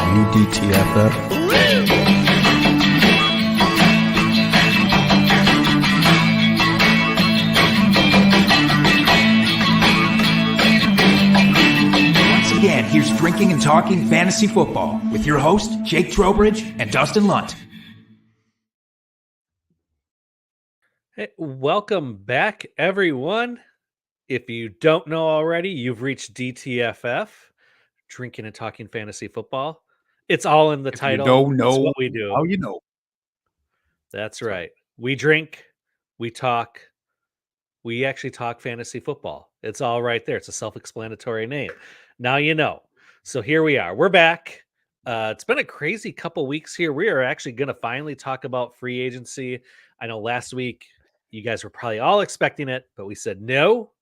WDTFF. Once again, here's Drinking and Talking Fantasy Football with your host, Jake Trowbridge and Dustin Lunt. Hey, welcome back, everyone. If you don't know already, you've reached DTFF, Drinking and Talking Fantasy Football. It's all in the title. It's what we do. How you know. That's right. We drink, we talk, we actually talk fantasy football. It's all right there. It's a self-explanatory name. Now you know. So here we are. We're back. It's been a crazy couple weeks here. We are actually going to finally talk about free agency. I know last week you guys were probably all expecting it, but we said no.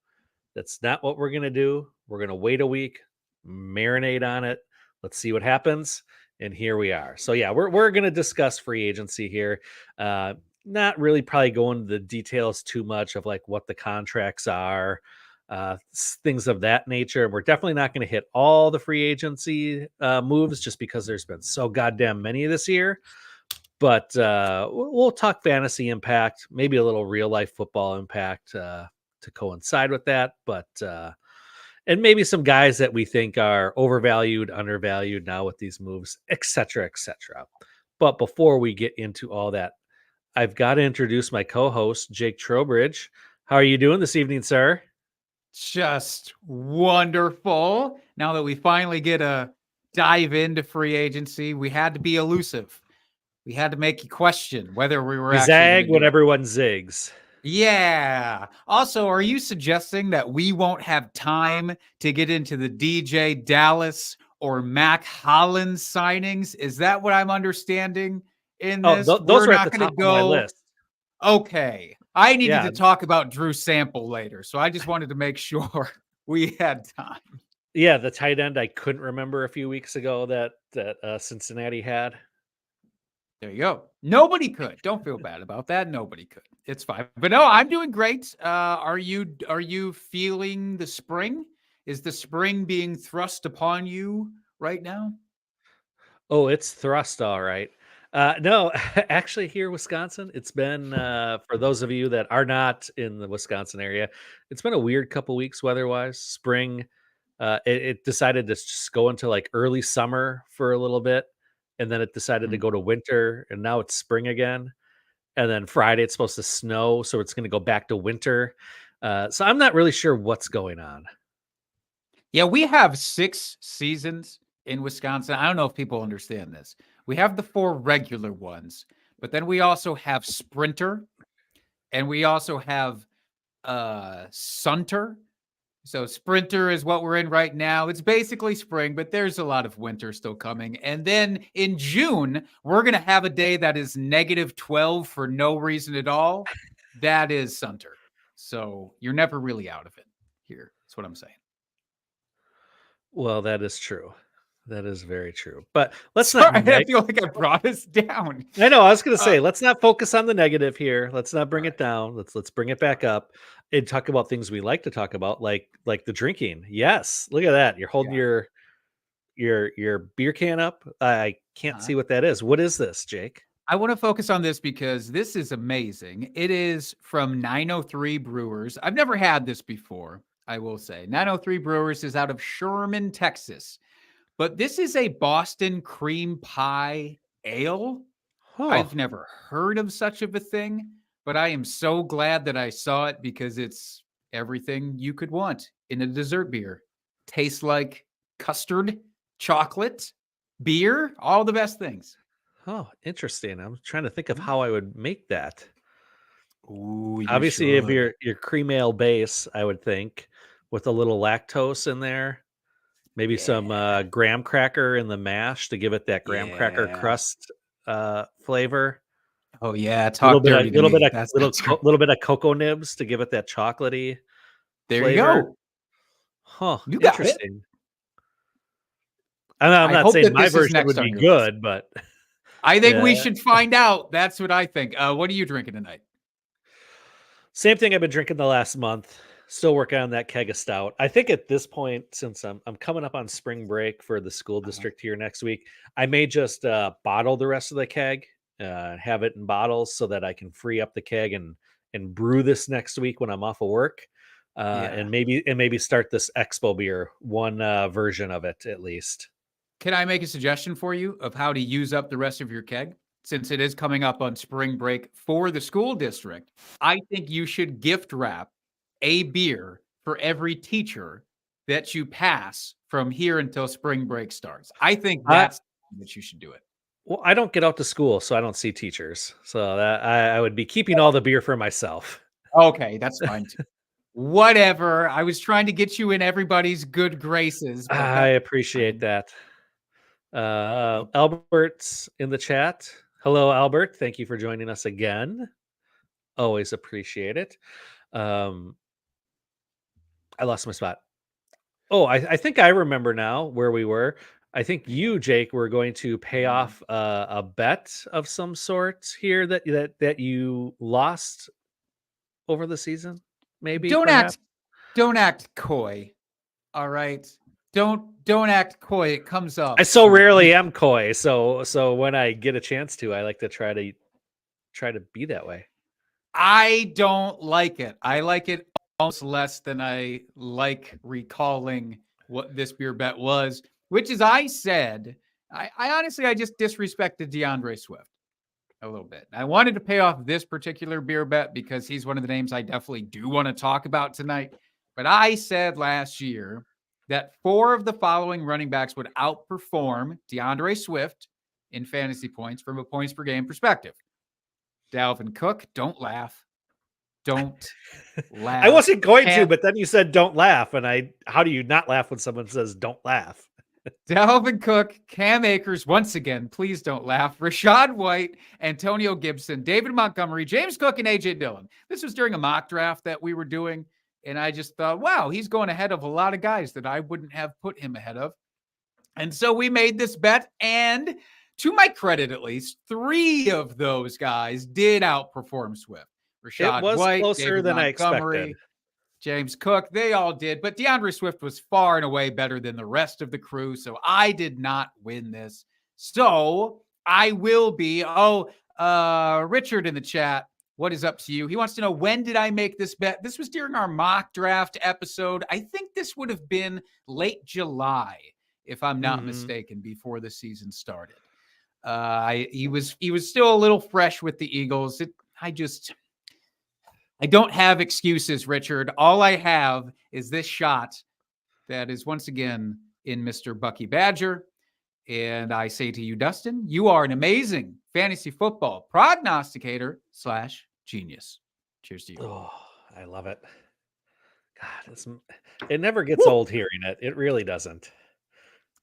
That's not what we're going to do. We're going to wait a week, marinate on it. Let's see what happens. And here we are. So yeah, we're going to discuss free agency here. Not really probably go into the details too much of like what the contracts are, things of that nature. We're definitely not going to hit all the free agency moves just because there's been so goddamn many this year. But we'll talk fantasy impact, maybe a little real life football impact to coincide with that, but and maybe some guys that we think are overvalued, undervalued now with these moves, etc., etc. But before we get into all that, I've got to introduce my co-host, Jake Trowbridge. How are you doing this evening, sir? Just wonderful. Now that we finally get a dive into free agency, we had to be elusive. We had to make you question whether we were actually zag when everyone zigs. Yeah. Also, are you suggesting that we won't have time to get into the DJ Dallas or Mac Hollins signings? Is that what I'm understanding in this? Those are at the top of my list. Okay. I needed to talk about Drew Sample later, so I just wanted to make sure we had time. Yeah, the tight end I couldn't remember a few weeks ago that Cincinnati had. There you go. Nobody could. Don't feel bad about that. Nobody could. It's fine. But no, I'm doing great. Are you feeling the spring? Is the spring being thrust upon you right now? Oh, it's thrust, all right. No, actually here, Wisconsin, it's been, for those of you that are not in the Wisconsin area, it's been a weird couple weeks weather-wise. Spring, it decided to just go into like early summer for a little bit, and then it decided to go to winter, and now it's spring again. And then Friday, it's supposed to snow, so it's going to go back to winter. So I'm not really sure what's going on. Yeah, we have 6 seasons in Wisconsin. I don't know if people understand this. We have the 4 regular ones, but then we also have Sprinter, and we also have Sunter. So Sprinter is what we're in right now. It's basically spring, but there's a lot of winter still coming. And then in June, we're going to have a day that is -12 for no reason at all. That is Sunter. So you're never really out of it here. That's what I'm saying. Well, that is true. That is very true. But let's Sorry, not. I feel like I brought us down. I know. I was going to say, let's not focus on the negative here. Let's not bring it down. Let's bring it back up and talk about things we like to talk about, like the drinking. Yes, look at that. You're holding your beer can up. I can't see what that is. What is this, Jake? I want to focus on this because this is amazing. It is from 903 Brewers. I've never had this before, I will say. 903 Brewers is out of Sherman, Texas. But this is a Boston cream pie ale. Huh. I've never heard of such of a thing, but I am so glad that I saw it because it's everything you could want in a dessert beer. Tastes like custard, chocolate, beer, all the best things. Oh, interesting. I'm trying to think of how I would make that. Ooh, Obviously, if your cream ale base, I would think, with a little lactose in there. Maybe some graham cracker in the mash to give it that graham cracker crust flavor. Oh yeah, A little bit of cocoa nibs to give it that chocolatey. There flavor. you go. Huh. You got interesting. I'm not saying my version would be good, but I think we should find out. That's what I think. What are you drinking tonight? Same thing I've been drinking the last month. Still working on that keg of stout. I think at this point, since I'm coming up on spring break for the school district here next week, I may just bottle the rest of the keg, have it in bottles so that I can free up the keg and brew this next week when I'm off of work, and maybe start this Expo beer, one version of it at least. Can I make a suggestion for you of how to use up the rest of your keg? Since it is coming up on spring break for the school district, I think you should gift wrap a beer for every teacher that you pass from here until spring break starts. I think that's that you should do it. Well, I don't get out to school, so I don't see teachers. So that I would be keeping all the beer for myself. Okay, that's fine too. Whatever. I was trying to get you in everybody's good graces. I appreciate that. Albert's in the chat. Hello, Albert. Thank you for joining us again. Always appreciate it. I lost my spot. Oh, I think I remember now where we were. I think you, Jake, were going to pay off a bet of some sort here that you lost over the season. Maybe don't act coy. All right. Don't act coy. It comes up. I so rarely am coy. So when I get a chance to, I like to try to be that way. I don't like it. I like it almost less than I like recalling what this beer bet was, which is I said, I honestly, I just disrespected DeAndre Swift a little bit. I wanted to pay off this particular beer bet because he's one of the names I definitely do want to talk about tonight. But I said last year that 4 of the following running backs would outperform DeAndre Swift in fantasy points from a points per game perspective. Dalvin Cook, don't laugh. Don't laugh. I wasn't going to, but then you said don't laugh. And how do you not laugh when someone says don't laugh? Dalvin Cook, Cam Akers, once again, please don't laugh. Rashad White, Antonio Gibson, David Montgomery, James Cook, and AJ Dillon. This was during a mock draft that we were doing. And I just thought, wow, he's going ahead of a lot of guys that I wouldn't have put him ahead of. And so we made this bet. And to my credit, at least, 3 of those guys did outperform Swift. Rashad It was White, closer David than Montgomery, I expected. James Cook, they all did. But DeAndre Swift was far and away better than the rest of the crew. So I did not win this. So I will be. Richard in the chat. What is up to you? He wants to know, when did I make this bet? This was during our mock draft episode. I think this would have been late July, if I'm not mistaken, before the season started. He was still a little fresh with the Eagles. I don't have excuses, Richard. All I have is this shot that is once again in Mr. Bucky Badger. And I say to you, Dustin, you are an amazing fantasy football prognosticator / genius. Cheers to you. Oh, I love it. God, it never gets old hearing it. It really doesn't.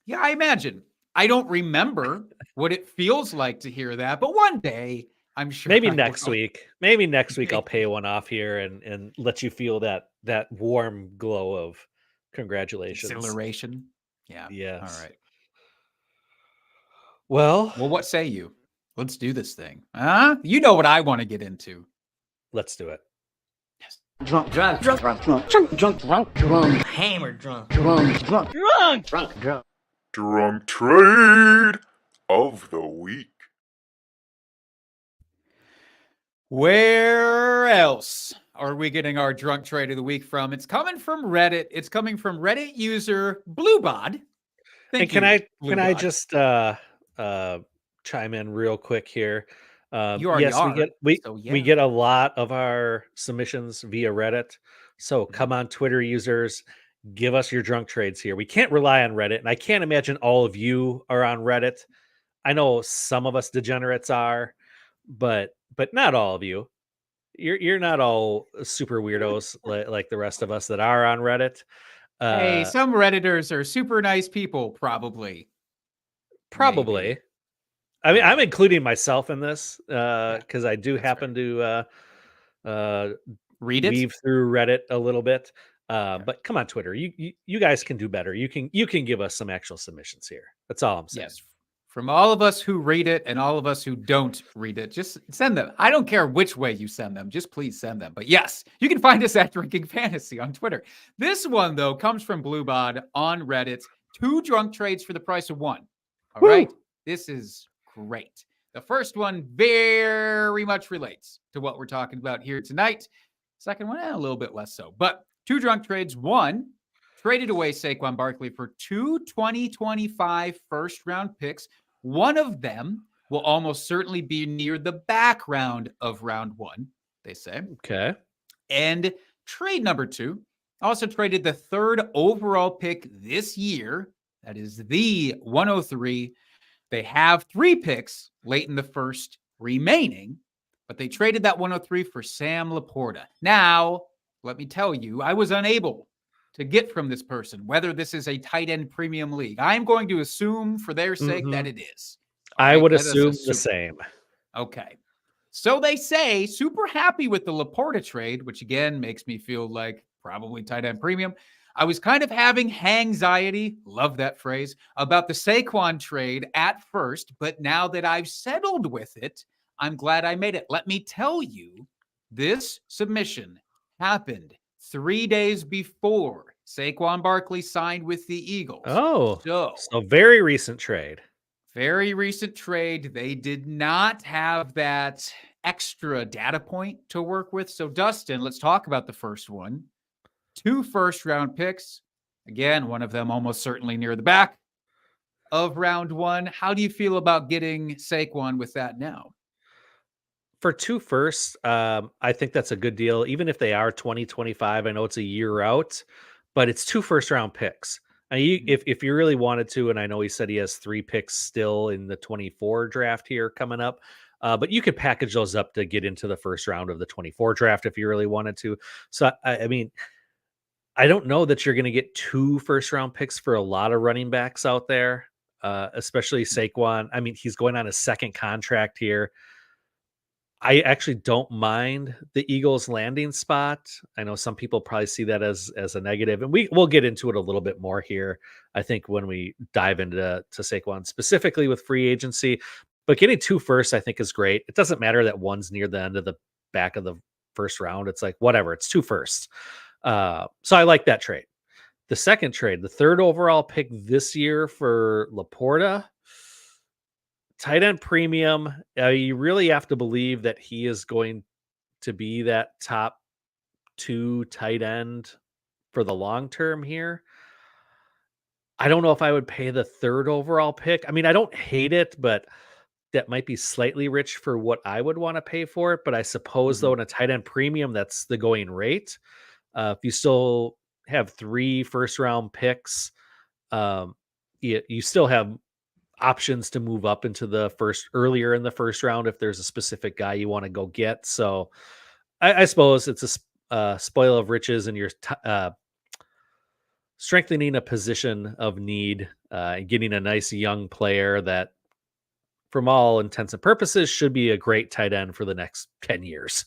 Yeah, I imagine. I don't remember what it feels like to hear that, but one day I'm sure. Maybe next week. Maybe next week I'll pay one off here and let you feel that warm glow of congratulations. Exhilaration. Yeah. Yes. All right. Well, what say you? Let's do this thing. You know what I want to get into. Let's do it. Yes. Drunk, hammered drunk. Drunk trade of the week. Where else are we getting our drunk trade of the week from? It's coming from Reddit. It's coming from Reddit user Bluebod. Can I just chime in real quick here? We get a lot of our submissions via Reddit. So come on, Twitter users, give us your drunk trades here. We can't rely on Reddit, and I can't imagine all of you are on Reddit. I know some of us degenerates are, but not all of you. You're not all super weirdos like the rest of us that are on Reddit. Hey, some Redditors are super nice people, probably. Maybe. I mean, I'm including myself in this because I do happen to read it, weave through Reddit a little bit. But come on, Twitter, you guys can do better. You can give us some actual submissions here. That's all I'm saying. Yes, From all of us who read it and all of us who don't read it, just send them. I don't care which way you send them. Just please send them. But yes, you can find us at Drinking Fantasy on Twitter. This one, though, comes from Bluebod on Reddit. 2 drunk trades for the price of 1. All right. This is great. The first one very much relates to what we're talking about here tonight. Second one, a little bit less so. But 2 drunk trades. 1, traded away Saquon Barkley for 2 2025 first-round picks. One of them will almost certainly be near the back round of round 1, they say. Okay. And trade number 2 also traded the 3rd overall pick this year. That is the 103. They have 3 picks late in the first remaining, but they traded that 103 for Sam Laporta. Now, let me tell you, I was unable to get from this person whether this is a tight end premium league. I'm going to assume for their sake that it is. I would assume the same. Okay. So they say super happy with the Laporta trade, which again makes me feel like probably tight end premium. I was kind of having hangxiety, love that phrase, about the Saquon trade at first, but now that I've settled with it, I'm glad I made it. Let me tell you, this submission happened 3 days before Saquon Barkley signed with the Eagles. Oh, so very recent trade. Very recent trade. They did not have that extra data point to work with. So, Dustin, let's talk about the first one. 2 first-round picks. Again, one of them almost certainly near the back of round 1. How do you feel about getting Saquon with that now? For 2 firsts, I think that's a good deal. Even if they are 2025, I know it's a year out, but it's 2 first-round picks. If you really wanted to, and I know he said he has 3 picks still in the 24 draft here coming up, but you could package those up to get into the first round of the 24 draft if you really wanted to. So, I mean, I don't know that you're going to get 2 first-round picks for a lot of running backs out there, especially Saquon. I mean, he's going on his 2nd contract here. I actually don't mind the Eagles landing spot. I know some people probably see that as a negative, and we'll get into it a little bit more here, I think, when we dive into Saquon specifically with free agency. But getting 2 firsts, I think, is great. It doesn't matter that one's near the end of the back of the first round. It's like, whatever, it's 2 firsts. So I like that trade. The second trade, the 3rd overall pick this year for Laporta, tight end premium. You really have to believe that he is going to be that top 2 tight end for the long term here. I don't know if I would pay the 3rd overall pick. I mean, I don't hate it, but that might be slightly rich for what I would want to pay for it. But I suppose, though, in a tight end premium, that's the going rate. If you still have 3 first-round picks, you still have options to move up into the earlier in the first round if there's a specific guy you want to go get. So I suppose it's a spoil of riches, and you're strengthening a position of need, and getting a nice young player that, from all intents and purposes, should be a great tight end for the next 10 years.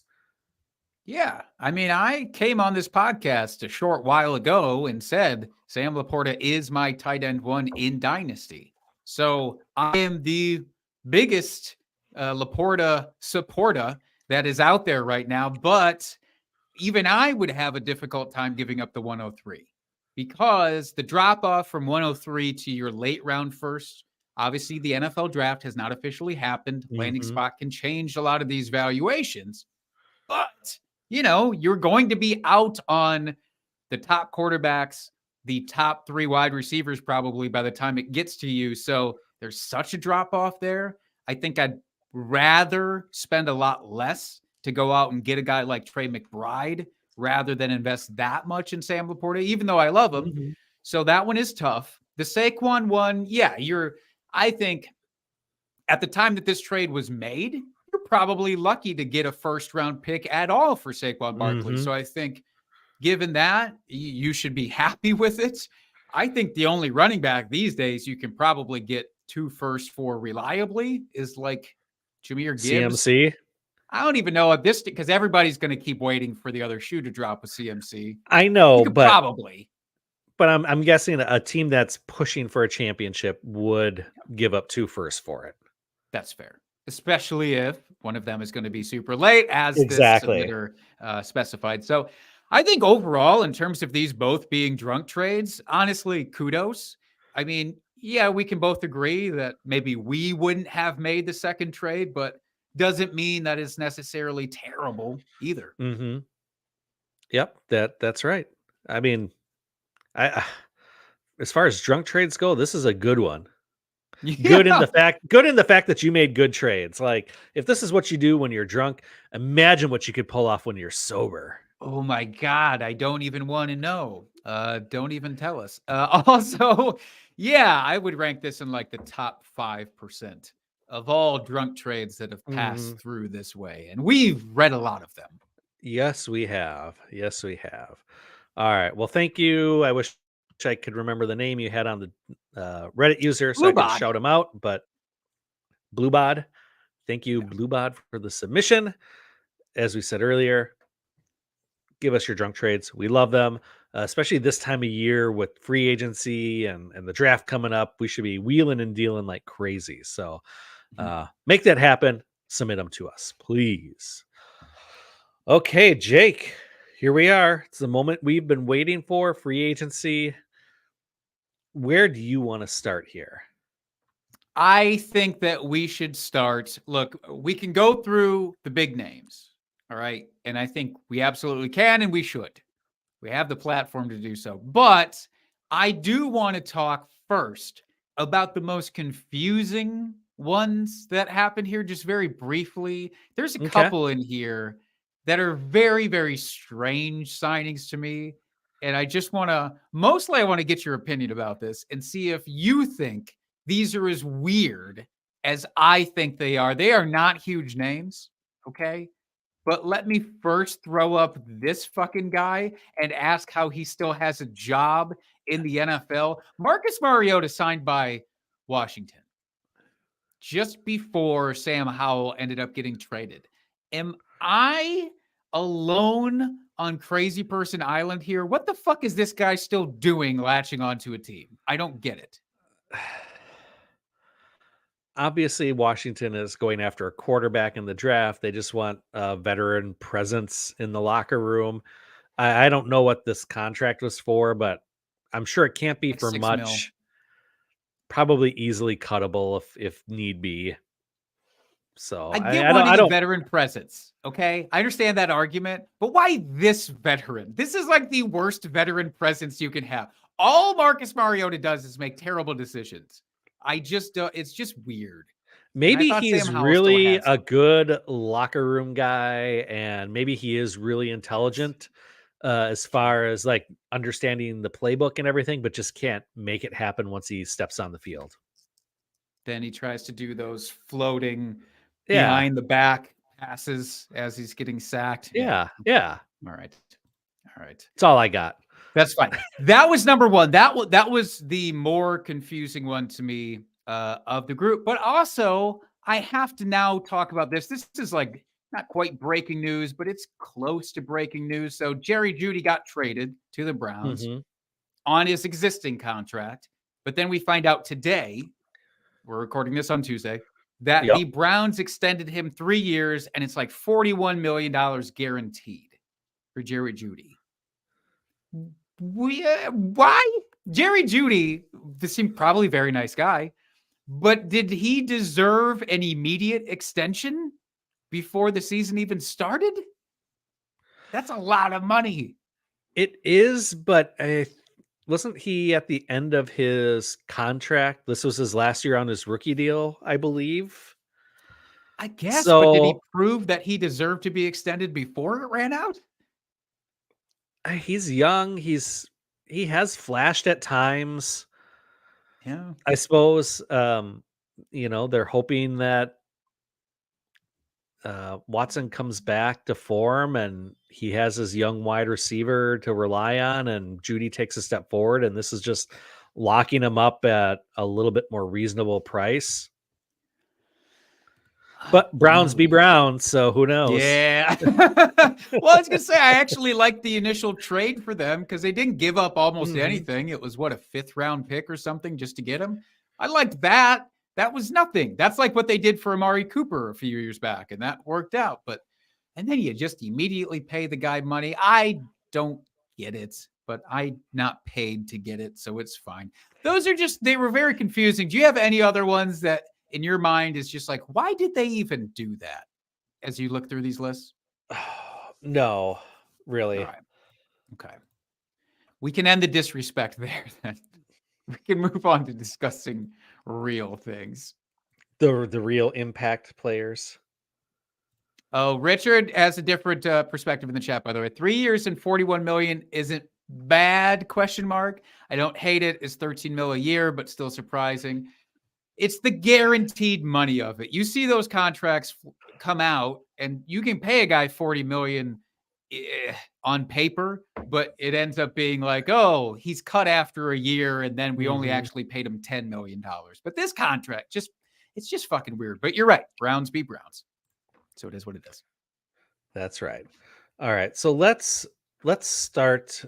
Yeah. I mean, I came on this podcast a short while ago and said Sam Laporta is my tight end 1 in Dynasty. So I am the biggest Laporta supporter that is out there right now. But even I would have a difficult time giving up the 103 because the drop off from 103 to your late round first, obviously the NFL draft has not officially happened. Landing spot can change a lot of these valuations. But, you're going to be out on the top quarterbacks, the top 3 wide receivers probably by the time it gets to you. So there's such a drop off there. I think I'd rather spend a lot less to go out and get a guy like Trey McBride rather than invest that much in Sam Laporta, even though I love him. So that one is tough. The Saquon one, yeah, I think at the time that this trade was made, you're probably lucky to get a first-round pick at all for Saquon Barkley. So I think given that, you should be happy with it. I think the only running back these days you can probably get 2 firsts for reliably is like Jahmyr Gibbs. CMC. I don't even know if this, because everybody's going to keep waiting for the other shoe to drop with CMC. I know, but But I'm guessing a team that's pushing for a championship would give up 2 firsts for it. That's fair, especially if one of them is going to be super late, as this Exactly. submitter specified. So I think overall, in terms of these both being drunk trades, honestly, kudos. I mean, yeah, we can both agree that maybe we wouldn't have made the second trade, but doesn't mean that it's necessarily terrible either. Mm-hmm. Yep, that's right. I mean, I as far as drunk trades go, this is a good one. Good in Yeah. the fact that you made good trades. Like, if this is what you do when you're drunk, imagine what you could pull off when you're sober. Oh my God, I don't even want to know. Don't even tell us. Also, yeah, I would rank this in like the top 5% of all drunk trades that have Mhm. passed through this way. And we've read a lot of them. Yes, we have. Yes, we have. All right. Well, thank you. I wish I could remember the name you had on the Reddit user so I could Bluebot. shout him out, but Bluebod. Thank you, Yeah. Bluebod, for the submission. As we said earlier, give us your drunk trades. We love them, especially this time of year with free agency and the draft coming up. We should be wheeling and dealing like crazy. So Mhm. make that happen. Submit them to us, please. Okay, Jake, here we are. It's the moment we've been waiting for, free agency. Where do you want to start here? I think that we should start. Look, we can go through the big names. All right. And I think we absolutely can and we should. We have the platform to do so. But I do want to talk first about the most confusing ones that happened here, just very briefly. There's a Okay. couple in here that are very, very strange signings to me. And I just want to, mostly, I want to get your opinion about this and see if you think these are as weird as I think they are. They are not huge names. Okay. But let me first throw up this fucking guy and ask how he still has a job in the NFL. Marcus Mariota signed by Washington just before Sam Howell ended up getting traded. Am I alone on Crazy Person Island here? What the fuck is this guy still doing latching onto a team? I don't get it. Obviously, Washington is going after a quarterback in the draft. They just want a veteran presence in the locker room. I don't know what this contract was for, but I'm sure it can't be Like for 6 mil. much. Probably easily cuttable if need be. So I get I wanting a don't. veteran presence. Okay. I understand that argument, but why this veteran? This is like the worst veteran presence you can have. All Marcus Mariota does is make terrible decisions. I just, it's just weird. And I Maybe thought Sam he's Howell still really had a some. good locker room guy, and maybe he is really intelligent as Sure. far as like understanding the playbook and everything, but just can't make it happen once he steps on the field. Then he tries to do those floating Yeah, behind the back passes as he's getting sacked. Yeah. yeah, yeah. All right. All right. That's all I got. That's fine. That was number one. That was the more confusing one to me of the group. But also, I have to now talk about this. This is like not quite breaking news, but it's close to breaking news. So Jerry Jeudy got traded to the Browns Hmm. on his existing contract, but then we find out today, we're recording this on Tuesday, that Yep. the Browns extended him 3 years and it's like $41 million guaranteed for Jerry Jeudy. Why? Jerry Jeudy, this seemed probably very nice guy, but did he deserve an immediate extension before the season even started? That's a lot of money. It is, but wasn't he at the end of his contract? This was his last year on his rookie deal, I believe. I guess, but did he So prove that he deserved to be extended before it ran out? he's young. He has flashed at times. Yeah. I suppose they're hoping that Watson comes back to form and he has his young wide receiver to rely on, and Judy takes a step forward, and this is just locking him up at a little bit more reasonable price. But Browns be No. Browns, so who knows? Yeah. Well, I was gonna say I actually liked the initial trade for them because they didn't give up almost anything. It was what, a 5th round pick or something just to get him. I liked that. That was nothing. That's like what they did for Amari Cooper a few years back, and that worked out. And then you just immediately pay the guy money. I don't get it, but I not paid to get it, so it's fine. Those are they were very confusing. Do you have any other ones that in your mind is just like, why did they even do that as you look through these lists? No, really. All right. Okay. We can end the disrespect there then. We can move on to discussing real things. The real impact players. Oh, Richard has a different perspective in the chat, by the way. 3 years and 41 million isn't bad, question mark. I don't hate it. It's 13 mil a year, but still surprising. It's the guaranteed money of it. You see those contracts come out and you can pay a guy 40 million on paper, but it ends up being like, oh, he's cut after a year and then we only actually paid him $10 million. But this contract it's just fucking weird. But you're right. Browns be Browns. So it is what it is. That's right. All right. So let's start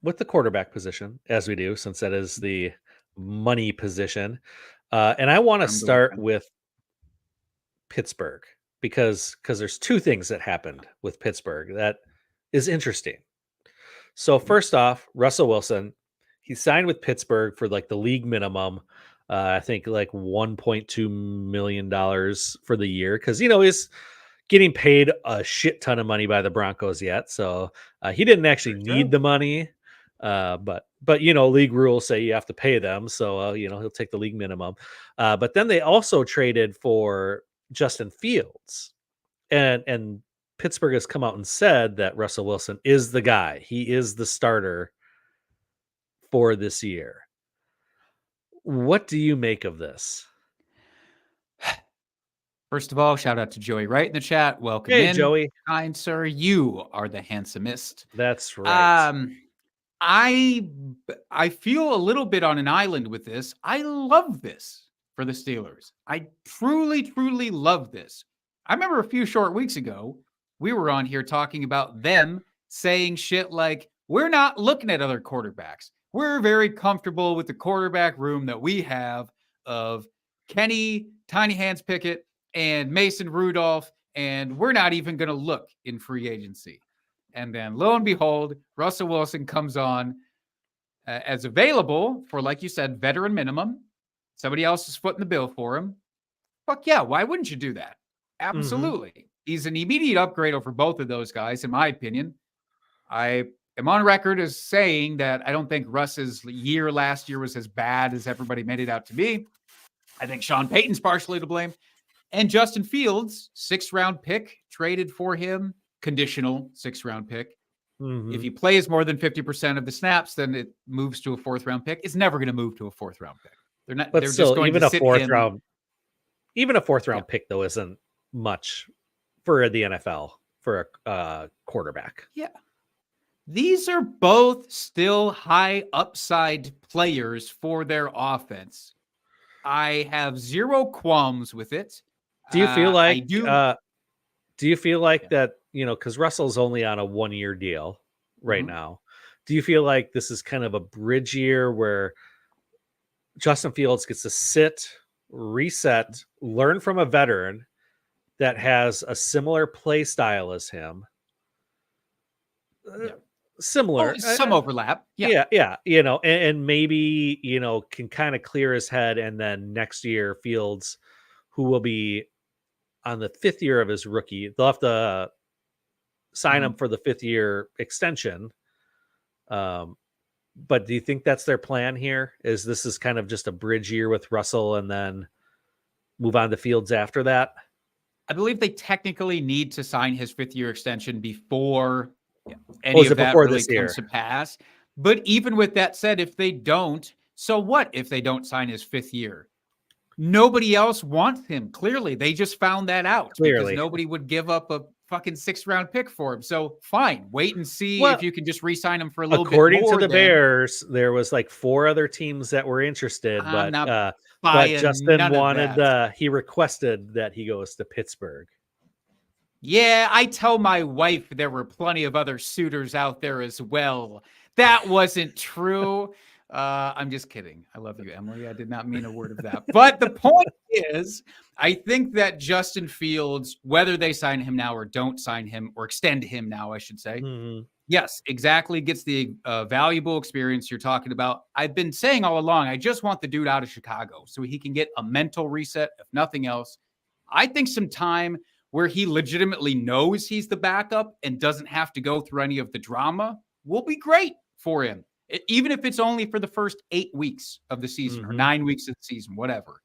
with the quarterback position, as we do, since that is the money position. And I want to start with Pittsburgh because there's two things that happened with Pittsburgh that is interesting. So first off, Russell Wilson, he signed with Pittsburgh for like the league minimum. I think like $1.2 million for the year because, he's getting paid a shit ton of money by the Broncos yet. So he didn't actually need the money. But league rules say you have to pay them. So, he'll take the league minimum. But then they also traded for Justin Fields and Pittsburgh has come out and said that Russell Wilson is the guy. He is the starter for this year. What do you make of this? First of all, shout out to Joey Wright in the chat. Welcome in, Joey. Kind sir. You are the handsomest. That's right. I feel a little bit on an island with this. I love this for the Steelers. I truly, truly love this. I remember a few short weeks ago, we were on here talking about them saying shit like, we're not looking at other quarterbacks. We're very comfortable with the quarterback room that we have of Kenny, Tiny Hands Pickett, and Mason Rudolph, and we're not even going to look in free agency. And then lo and behold, Russell Wilson comes on as available for, like you said, veteran minimum. Somebody else is footing the bill for him. Fuck yeah, why wouldn't you do that? Absolutely. He's an immediate upgrade over both of those guys, in my opinion. I am on record as saying that I don't think Russ's year last year was as bad as everybody made it out to be. I think Sean Payton's partially to blame. And Justin Fields, 6th round pick, traded for him, conditional 6th round pick. If he plays more than 50% of the snaps, then it moves to a 4th round pick. It's never going to move to a 4th round pick. They're not. But they're still, just going even to a sit fourth him. round, even a 4th round pick though isn't much for the NFL for a quarterback. Yeah. These are both still high upside players for their offense. I have zero qualms with it. Do you feel like do you feel like that, because Russell's only on a 1-year deal right now. Do you feel like this is kind of a bridge year where Justin Fields gets to sit, reset, learn from a veteran that has a similar play style as him? Similar. Some overlap. Yeah. And maybe, can kind of clear his head. And then next year, Fields, who will be on the 5th year of his rookie, they'll have to sign him for the 5th year extension. But do you think that's their plan here? This is kind of just a bridge year with Russell and then move on to Fields after that? I believe they technically need to sign his 5th year extension before any of that really comes to pass. But even with that said, if they don't, so what if they don't sign his 5th year? Nobody else wants him. Clearly, they just found that out because nobody would give up a fucking 6th round pick for him. So fine, wait and see if you can just re-sign him for a little bit more. According to the Bears, there was like 4 other teams that were interested, but But buying Justin none of that. he requested that he goes to Pittsburgh. Yeah, I tell my wife there were plenty of other suitors out there as well. That wasn't true. I'm just kidding. I love you, Emily. I did not mean a word of that. But the point is, I think that Justin Fields, whether they sign him now or don't sign him or extend him now, I should say, yes, exactly, gets the valuable experience you're talking about. I've been saying all along, I just want the dude out of Chicago so he can get a mental reset, if nothing else. I think some time where he legitimately knows he's the backup and doesn't have to go through any of the drama will be great for him, even if it's only for the first 8 weeks of the season or 9 weeks of the season, whatever,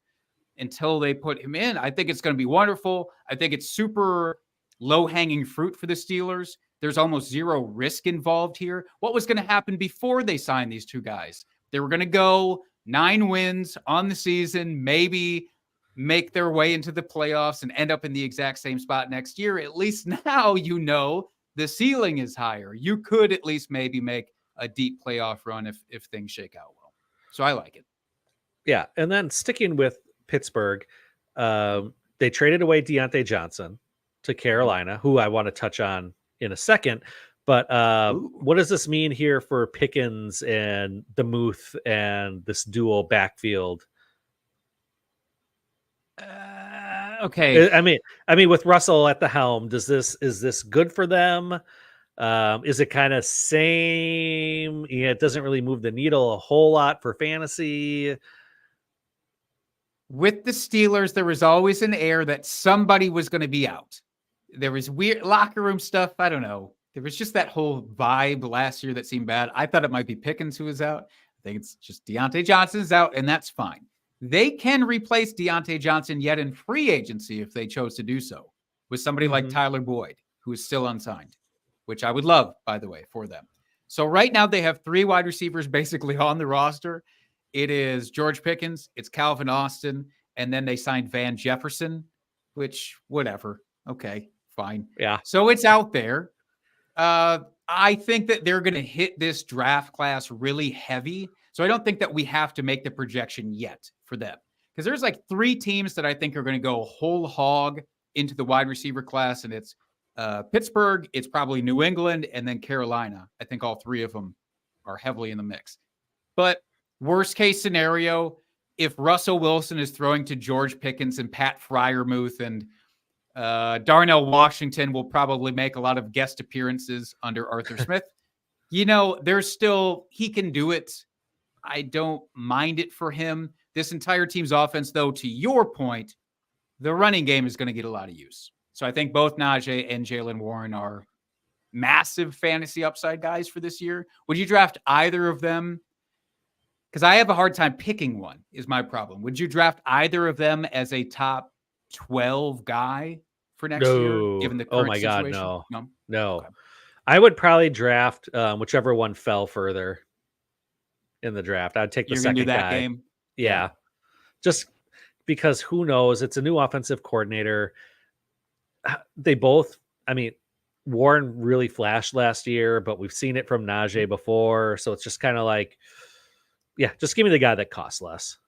until they put him in. I think it's going to be wonderful. I think it's super low-hanging fruit for the Steelers. There's almost zero risk involved here. What was going to happen before they signed these two guys? They were going to go 9 wins on the season, maybe make their way into the playoffs and end up in the exact same spot next year. At least now you know the ceiling is higher. You could at least maybe make a deep playoff run if things shake out well. So I like it. Yeah, and then sticking with Pittsburgh, they traded away Deontay Johnson to Carolina, who I want to touch on in a second. But what does this mean here for Pickens and the Muth and this dual backfield? Okay. I mean, with Russell at the helm, is this good for them? Is it kind of same? Yeah, it doesn't really move the needle a whole lot for fantasy. With the Steelers, there was always an air that somebody was going to be out. There was weird locker room stuff. I don't know. There was just that whole vibe last year that seemed bad. I thought it might be Pickens who was out. I think it's just Deontay Johnson's out, and that's fine. They can replace Deontay Johnson yet in free agency if they chose to do so with somebody like Tyler Boyd, who is still unsigned, which I would love, by the way, for them. So right now they have 3 wide receivers basically on the roster. It is George Pickens, it's Calvin Austin, and then they signed Van Jefferson, which whatever. Okay, fine. Yeah. So it's out there. I think that they're going to hit this draft class really heavy. So I don't think that we have to make the projection yet for them, because there's like 3 teams that I think are going to go whole hog into the wide receiver class. And it's Pittsburgh, it's probably New England, and then Carolina. I think all 3 of them are heavily in the mix. But worst case scenario, if Russell Wilson is throwing to George Pickens and Pat Freiermuth and Darnell Washington will probably make a lot of guest appearances under Arthur Smith. There's still, he can do it. I don't mind it for him. This entire team's offense, though, to your point, the running game is going to get a lot of use. So I think both Najee and Jaylen Warren are massive fantasy upside guys for this year. Would you draft either of them? Because I have a hard time picking one, is my problem. Would you draft either of them as a top 12 guy for next year, given the current situation? No. Okay. I would probably draft whichever one fell further in the draft. I'd take the You're second gonna do that guy. game? Yeah. Just because who knows? It's a new offensive coordinator. They both, Warren really flashed last year, but we've seen it from Najee before. So it's just kind of like, yeah, just give me the guy that costs less.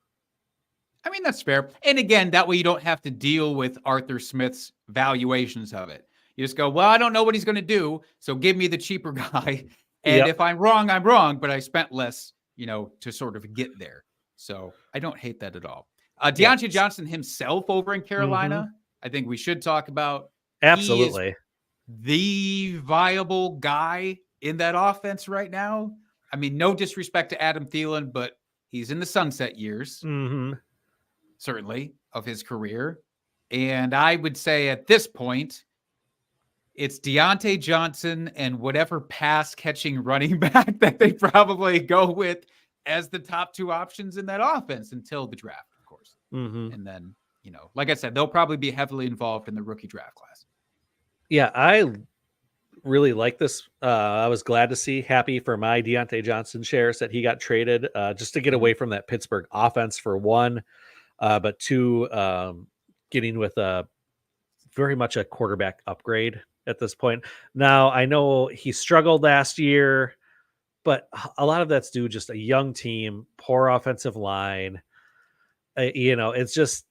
I mean, that's fair. And again, that way you don't have to deal with Arthur Smith's valuations of it. You just go, well, I don't know what he's going to do, so give me the cheaper guy. And if I'm wrong, I'm wrong, but I spent less, to sort of get there. So I don't hate that at all. Deontay Johnson himself over in Carolina, I think we should talk about. Absolutely. He is the viable guy in that offense right now. I mean, no disrespect to Adam Thielen, but he's in the sunset years. Certainly, of his career. And I would say at this point, it's Deontay Johnson and whatever pass-catching running back that they probably go with as the top 2 options in that offense until the draft, of course. And then, like I said, they'll probably be heavily involved in the rookie draft class. Yeah, I really like this. I was glad to see, happy for my Deontay Johnson shares that he got traded just to get away from that Pittsburgh offense for one. But 2, getting with very much a quarterback upgrade at this point. Now, I know he struggled last year, but a lot of that's due just a young team, poor offensive line. It's just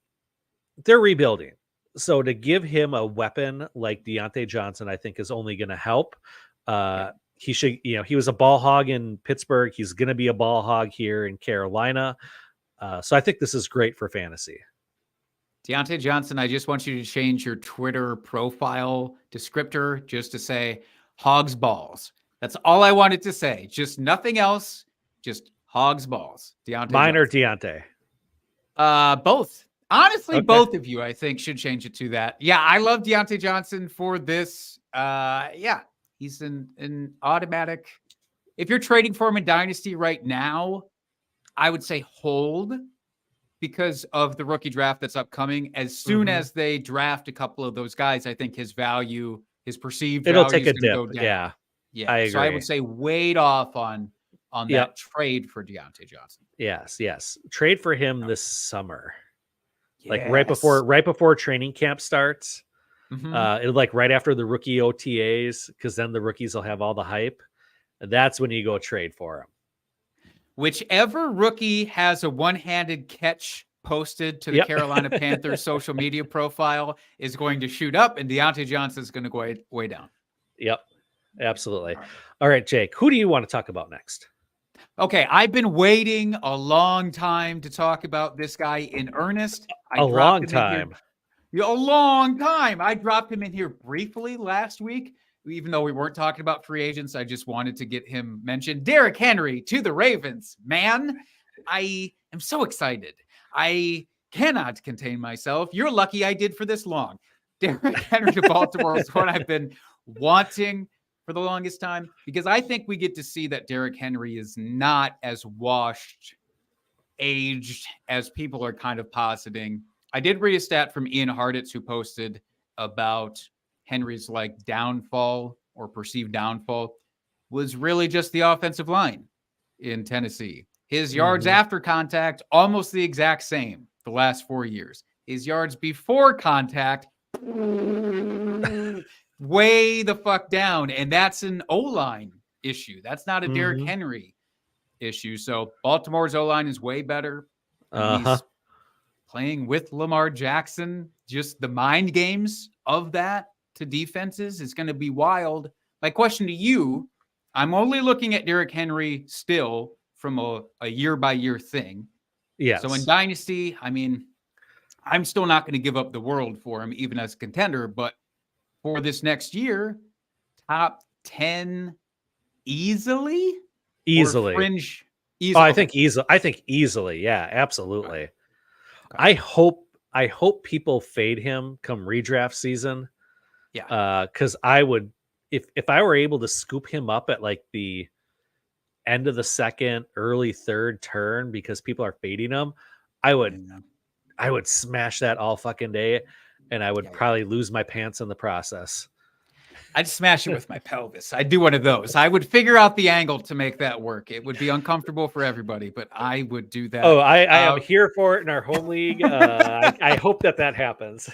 they're rebuilding. So to give him a weapon like Deontay Johnson, I think is only going to help. He should, he was a ball hog in Pittsburgh. He's going to be a ball hog here in Carolina. So I think this is great for fantasy. Deontay Johnson, I just want you to change your Twitter profile descriptor just to say hogs balls. That's all I wanted to say. Just nothing else. Just hogs balls. Deontay Mine Johnson. or Deontay? Both. Honestly, Okay. both of you, I think, should change it to that. Yeah, I love Deontay Johnson for this. He's an automatic. If you're trading for him in Dynasty right now, I would say hold because of the rookie draft that's upcoming. As soon as they draft a couple of those guys, I think his value, his perceived It'll value take a is going to dip. go down. Yeah. I So I agree. would say wait off on that trade for Deontay Johnson. Yes. Trade for him this summer. Like Yes. right before training camp starts. Mhm. It'll like right after the rookie OTAs, because then the rookies will have all the hype. And that's when you go trade for him. Whichever rookie has a one-handed catch posted to the Carolina Panthers social media profile is going to shoot up, and Deontay Johnson is going to go way down. Yep, absolutely. All right, Jake, who do you want to talk about next? Okay, I've been waiting a long time to talk about this guy in earnest. A long time. A long time. I dropped him in here briefly last week, even though we weren't talking about free agents. I just wanted to get him mentioned. Derrick Henry to the Ravens. Man, I am so excited. I cannot contain myself. You're lucky I did for this long. Derrick Henry to Baltimore is what I've been wanting for the longest time, because I think we get to see that Derrick Henry is not as washed, aged as people are kind of positing. I did read a stat from Ian Harditz, who posted about Henry's like downfall or perceived downfall was really just the offensive line in Tennessee. His yards after contact, almost the exact same the last 4 years. His yards before contact, way the fuck down. And that's an O-line issue. That's not a Derrick Henry issue. So Baltimore's O-line is way better. He's playing with Lamar Jackson. Just the mind games of that to defenses is going to be wild. My question to you, I'm only looking at Derrick Henry still from a year-by-year thing. Yes. So in Dynasty, I mean, I'm still not going to give up the world for him, even as a contender. But for this next year, top 10 easily? Or fringe easily? Oh, I think easily. Yeah, absolutely. Okay. I hope people fade him come redraft season. Yeah. Because I would, if I were able to scoop him up at like the end of the second, early third turn because people are fading him, I would smash that all fucking day, and I would probably lose my pants in the process. I'd smash it with my pelvis. I'd do one of those. I would figure out the angle to make that work. It would be uncomfortable for everybody, but I would do that. Oh, I am here for it in our home league. I hope that happens.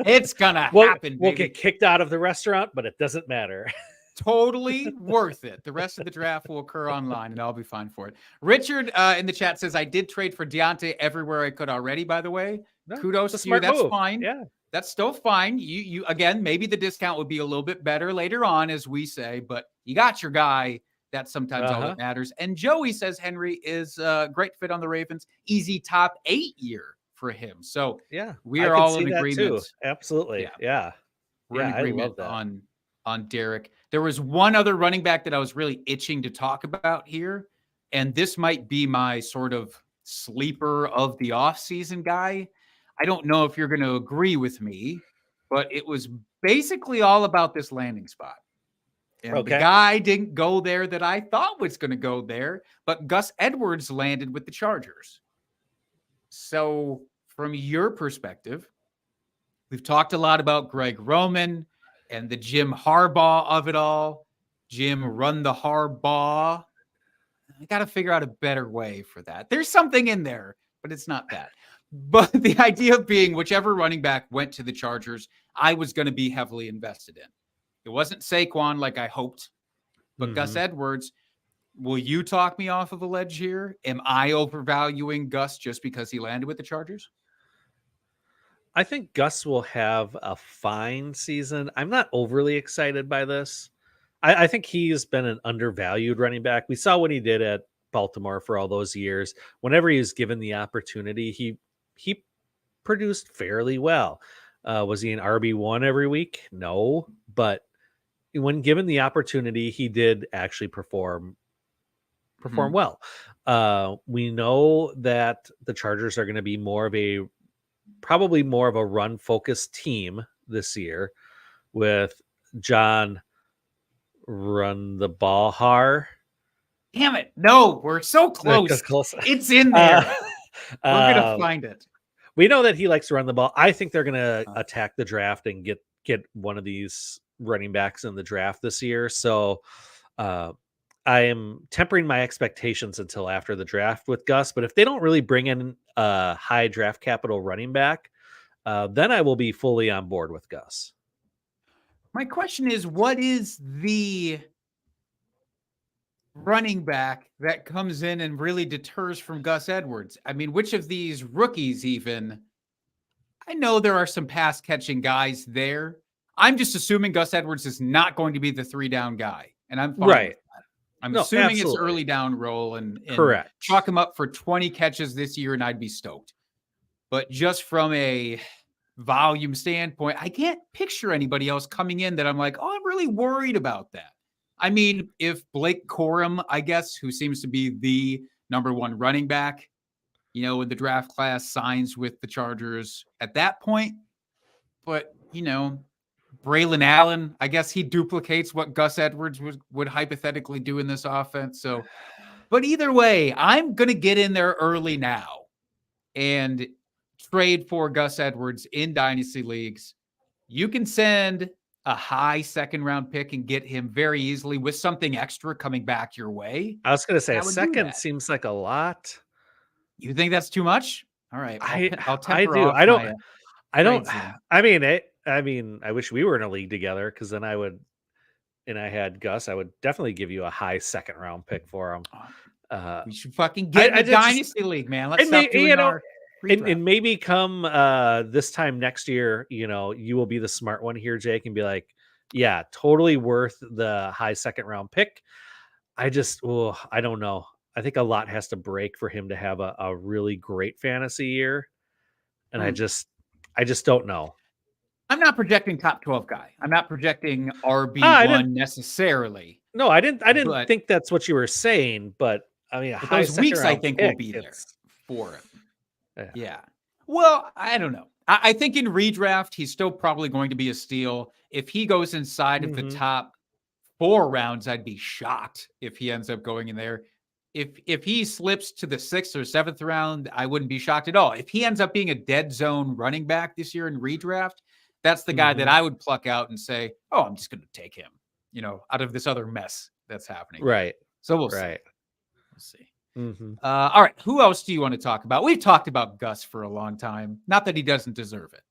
It's gonna happen. We'll get kicked out of the restaurant, but it doesn't matter. Totally worth it. The rest of the draft will occur online, and I'll be fine for it. Richard in the chat says, I did trade for Deontay everywhere I could already, by the way. No, kudos to you. That's fine. Yeah. That's still fine. You again, maybe the discount would be a little bit better later on, as we say, but you got your guy. That's sometimes all that matters. And Joey says Henry is a great fit on the Ravens. Easy top 8 year for him. So yeah, we are all in agreement. Absolutely. Yeah. We're in agreement on Derrick. There was one other running back that I was really itching to talk about here. And this might be my sort of sleeper of the offseason guy. I don't know if you're going to agree with me, but it was basically all about this landing spot. And the guy didn't go there that I thought was going to go there, but Gus Edwards landed with the Chargers. So from your perspective, we've talked a lot about Greg Roman and the Jim Harbaugh of it all. Jim run the Harbaugh. I got to figure out a better way for that. There's something in there, but it's not that. But the idea being whichever running back went to the Chargers, I was going to be heavily invested in. It wasn't Saquon like I hoped, but Gus Edwards, will you talk me off of a ledge here? Am I overvaluing Gus just because he landed with the Chargers? I think Gus will have a fine season. I'm not overly excited by this. I think he's been an undervalued running back. We saw what he did at Baltimore for all those years. Whenever he was given the opportunity, he produced fairly well. Was he an RB1 every week? No, but when given the opportunity, he did actually perform well. We know that the Chargers are going to be probably more of a run focused team this year with John run the ball har. Damn it. No, we're so close. It's in there. We're going to find it. We know that he likes to run the ball. I think they're going to attack the draft and get one of these running backs in the draft this year. So I am tempering my expectations until after the draft with Gus. But if they don't really bring in a high draft capital running back, then I will be fully on board with Gus. My question is, what is the running back that comes in and really deters from Gus Edwards? I mean, which of these rookies even? I know there are some pass catching guys there. I'm just assuming Gus Edwards is not going to be the 3-down guy. And I'm fine with that. I'm assuming it's early down role and correct. Chalk him up for 20 catches this year and I'd be stoked. But just from a volume standpoint, I can't picture anybody else coming in that I'm like, oh, I'm really worried about that. I mean, if Blake Corum, I guess, who seems to be the number one running back, in the draft class, signs with the Chargers at that point. But, Braylon Allen, I guess he duplicates what Gus Edwards would hypothetically do in this offense. So, but either way, I'm going to get in there early now and trade for Gus Edwards in dynasty leagues. You can send a high second round pick and get him very easily with something extra coming back your way. I was going to say a second seems like a lot. You think that's too much? All right. I'll temper I do. off I don't. I mean, I wish we were in a league together because then I had Gus. I would definitely give you a high second round pick for him. We should fucking get in the dynasty league, man. Let's stop doing our and maybe come this time next year, you will be the smart one here, Jake, and be like, yeah, totally worth the high second round pick. I don't know. I think a lot has to break for him to have a really great fantasy year. And I just don't know. I'm not projecting top 12 guy. I'm not projecting RB1 necessarily. No, I didn't think that's what you were saying, but I mean, those weeks I think will be there for him. Yeah. Well, I don't know. I think in redraft, he's still probably going to be a steal. If he goes inside of the top 4 rounds, I'd be shocked if he ends up going in there. If he slips to the 6th or 7th round, I wouldn't be shocked at all. If he ends up being a dead zone running back this year in redraft, that's the guy that I would pluck out and say, oh, I'm just going to take him, out of this other mess that's happening. Right. So we'll see. We'll see. All right. Who else do you want to talk about? We've talked about Gus for a long time. Not that he doesn't deserve it,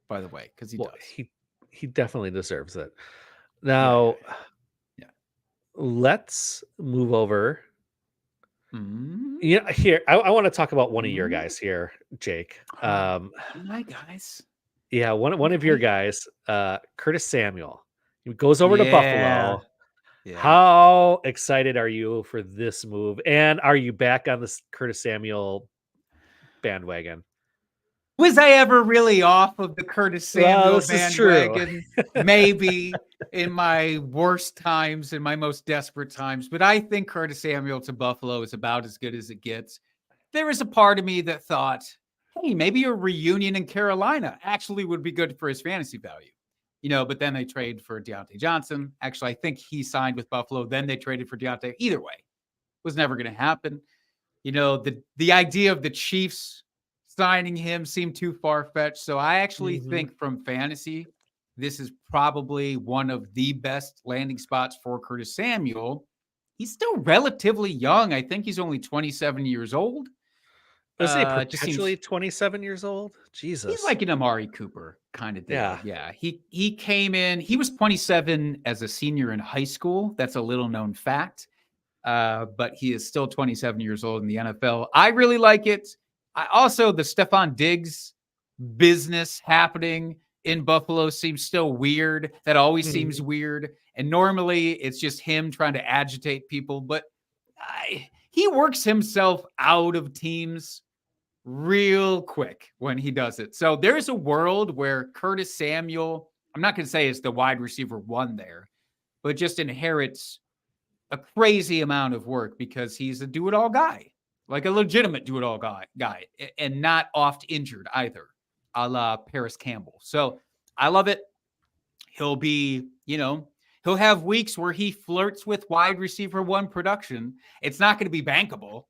by the way, because he does. He definitely deserves it. Now, let's move over. Here, I want to talk about one of your guys here, Jake. My guys. Yeah, one of your guys, Curtis Samuel. He goes over to Buffalo. Yeah. How excited are you for this move? And are you back on this Curtis Samuel bandwagon? Was I ever really off of the Curtis Samuel bandwagon? Maybe in my worst times, in my most desperate times. But I think Curtis Samuel to Buffalo is about as good as it gets. There was a part of me that thought, hey, maybe a reunion in Carolina actually would be good for his fantasy value. But then they trade for Deontay Johnson. Actually, I think he signed with Buffalo. Then they traded for Deontay. Either way, was never going to happen. The idea of the Chiefs signing him seemed too far-fetched. So I actually think from fantasy, this is probably one of the best landing spots for Curtis Samuel. He's still relatively young. I think he's only 27 years old. Was he potentially 27 years old? Jesus. He's like an Amari Cooper kind of thing. Yeah. He came in, he was 27 as a senior in high school. That's a little known fact. but he is still 27 years old in the NFL. I really like it. Also, the Stephon Diggs business happening in Buffalo seems still weird. That always seems weird. And normally it's just him trying to agitate people, but he works himself out of teams real quick when he does it. So there's a world where Curtis Samuel, I'm not going to say is the wide receiver one there, but just inherits a crazy amount of work because he's a do-it-all guy, like a legitimate do-it-all guy, and not oft injured either, a la Paris Campbell. So I love it. He'll be, he'll have weeks where he flirts with wide receiver one production. It's not going to be bankable.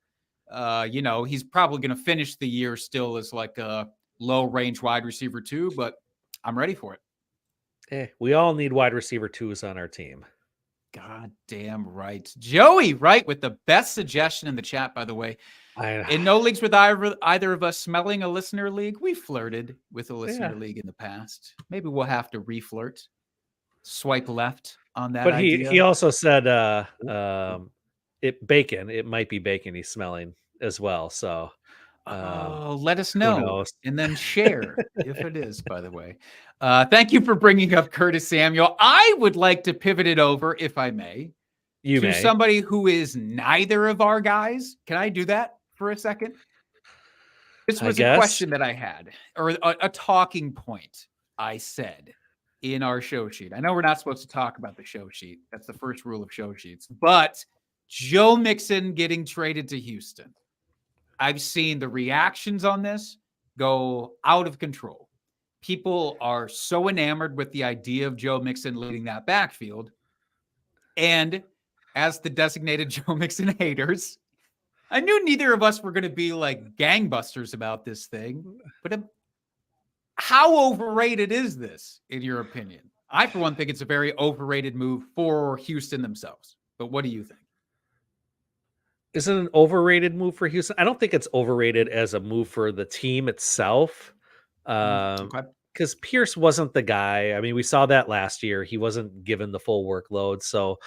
He's probably going to finish the year still as like a low range wide receiver two, but I'm ready for it. We all need wide receiver twos on our team. God damn right. Joey, right, with the best suggestion in the chat, by the way. In no leagues with either of us smelling a listener league, we flirted with a listener league in the past. Maybe we'll have to reflirt. Swipe left on that. But idea. he also said it might be bacon he's smelling as well. So let us know and then share if it is, by the way. Thank you for bringing up Curtis Samuel. I would like to pivot it over, if I may, to somebody who is neither of our guys. Can I do that for a second? This was a question that I had, or a talking point I said in our show sheet. I know we're not supposed to talk about the show sheet. That's the first rule of show sheets. But Joe Mixon getting traded to Houston. I've seen the reactions on this go out of control. People are so enamored with the idea of Joe Mixon leading that backfield. And as the designated Joe Mixon haters, I knew neither of us were going to be like gangbusters about this thing. But how overrated is this, in your opinion? I, for one, think it's a very overrated move for Houston themselves. But what do you think? Is it an overrated move for Houston? I don't think it's overrated as a move for the team itself. Because Pierce wasn't the guy. I mean, we saw that last year. He wasn't given the full workload. So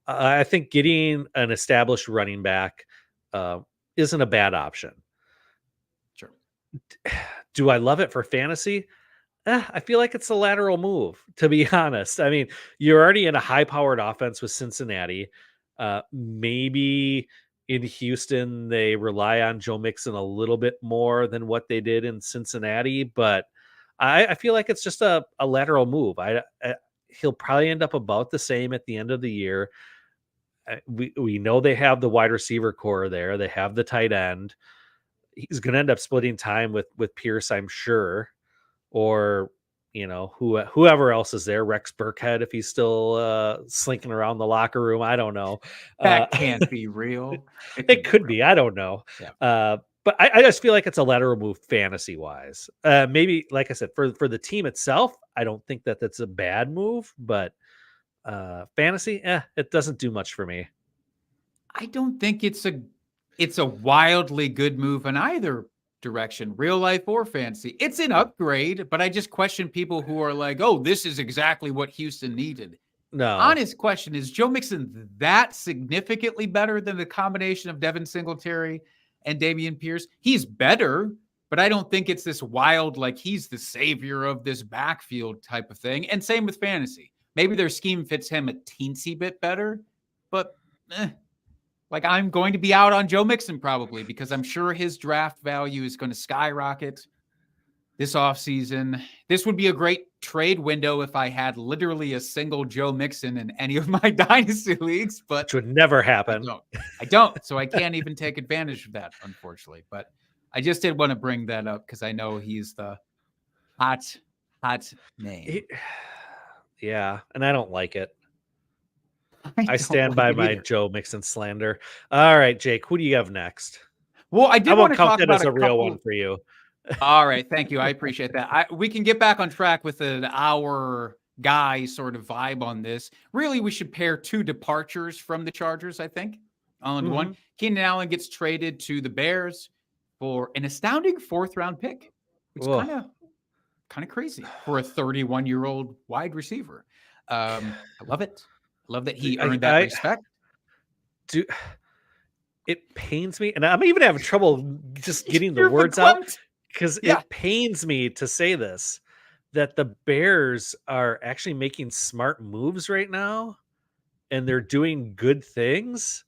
I think getting an established running back isn't a bad option. Sure. Do I love it for fantasy? I feel like it's a lateral move, to be honest. I mean, you're already in a high-powered offense with Cincinnati. Maybe in Houston, they rely on Joe Mixon a little bit more than what they did in Cincinnati, but I feel like it's just a lateral move. He'll probably end up about the same at the end of the year. We know they have the wide receiver core there. They have the tight end. He's going to end up splitting time with Pierce, I'm sure, or whoever else is there, Rex Burkhead, if he's still slinking around the locker room. I don't know. That can't be real. It could be. I don't know. Yeah. But I just feel like it's a lateral move fantasy wise. Maybe, like I said, for the team itself, I don't think that's a bad move, but fantasy, it doesn't do much for me. I don't think it's a wildly good move in either direction, real life or fantasy. It's an upgrade, but I just question people who are like, oh, this is exactly what Houston needed. No. Honest question, is Joe Mixon that significantly better than the combination of Devin Singletary and Dameon Pierce? He's better, but I don't think it's this wild, like he's the savior of this backfield type of thing. And same with fantasy. Maybe their scheme fits him a teensy bit better, but like I'm going to be out on Joe Mixon probably because I'm sure his draft value is going to skyrocket this offseason. This would be a great trade window if I had literally a single Joe Mixon in any of my dynasty leagues, but which would never happen. I don't. So I can't even take advantage of that, unfortunately. But I just did want to bring that up because I know he's the hot name. Yeah, and I don't like it. I stand by my Joe Mixon slander. All right, Jake, who do you have next? Well, I did want to talk about as a real one for you. All right, thank you. I appreciate that. We can get back on track with an hour guy sort of vibe on this. Really, we should pair two departures from the Chargers, I think, all in one. Keenan Allen gets traded to the Bears for an astounding 4th-round pick, which is kind of crazy for a 31-year-old wide receiver. I love it. Love that he earned that respect. it pains me, and I'm even having trouble just getting the You're words out verklempt. because Yeah. it pains me to say this, that the Bears are actually making smart moves right now, and they're doing good things.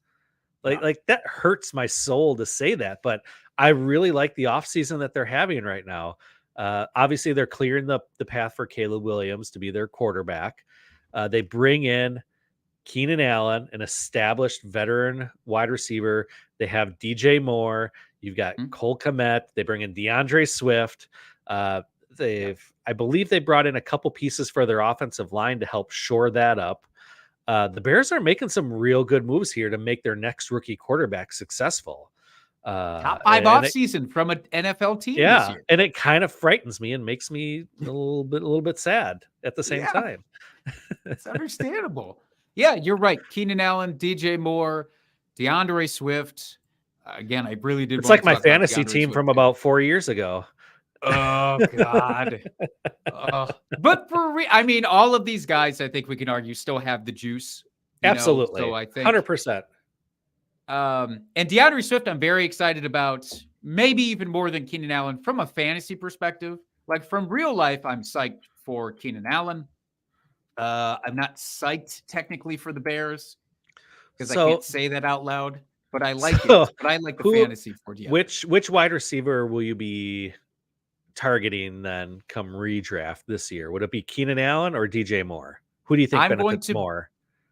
Yeah. Like that hurts my soul to say that, but I really like the offseason that they're having right now. Obviously, they're clearing the path for Caleb Williams to be their quarterback. They bring in Keenan Allen, an established veteran wide receiver. They have DJ Moore. You've got Mhm. Cole Kmet. They bring in DeAndre Swift. I believe they brought in a couple pieces for their offensive line to help shore that up. The Bears are making some real good moves here to make their next rookie quarterback successful. Top 5 offseason from an NFL team this year. And it kind of frightens me and makes me a little bit sad at the same Yeah. time. It's understandable. Yeah, you're right. Keenan Allen, DJ Moore, DeAndre Swift. Again, I really did It's want like to my talk about fantasy DeAndre team Swift from too. about 4 years ago. Oh God. But I mean, all of these guys, I think we can argue, still have the juice. Absolutely. So I think 100%. and DeAndre Swift, I'm very excited about, maybe even more than Keenan Allen from a fantasy perspective. Like from real life, I'm psyched for Keenan Allen. I'm not psyched technically for the Bears because I can't say that out loud, but I like it. But I like the fantasy for DeAndre. Which wide receiver will you be targeting then come redraft this year? Would it be Keenan Allen or DJ Moore? Who do you think benefits more?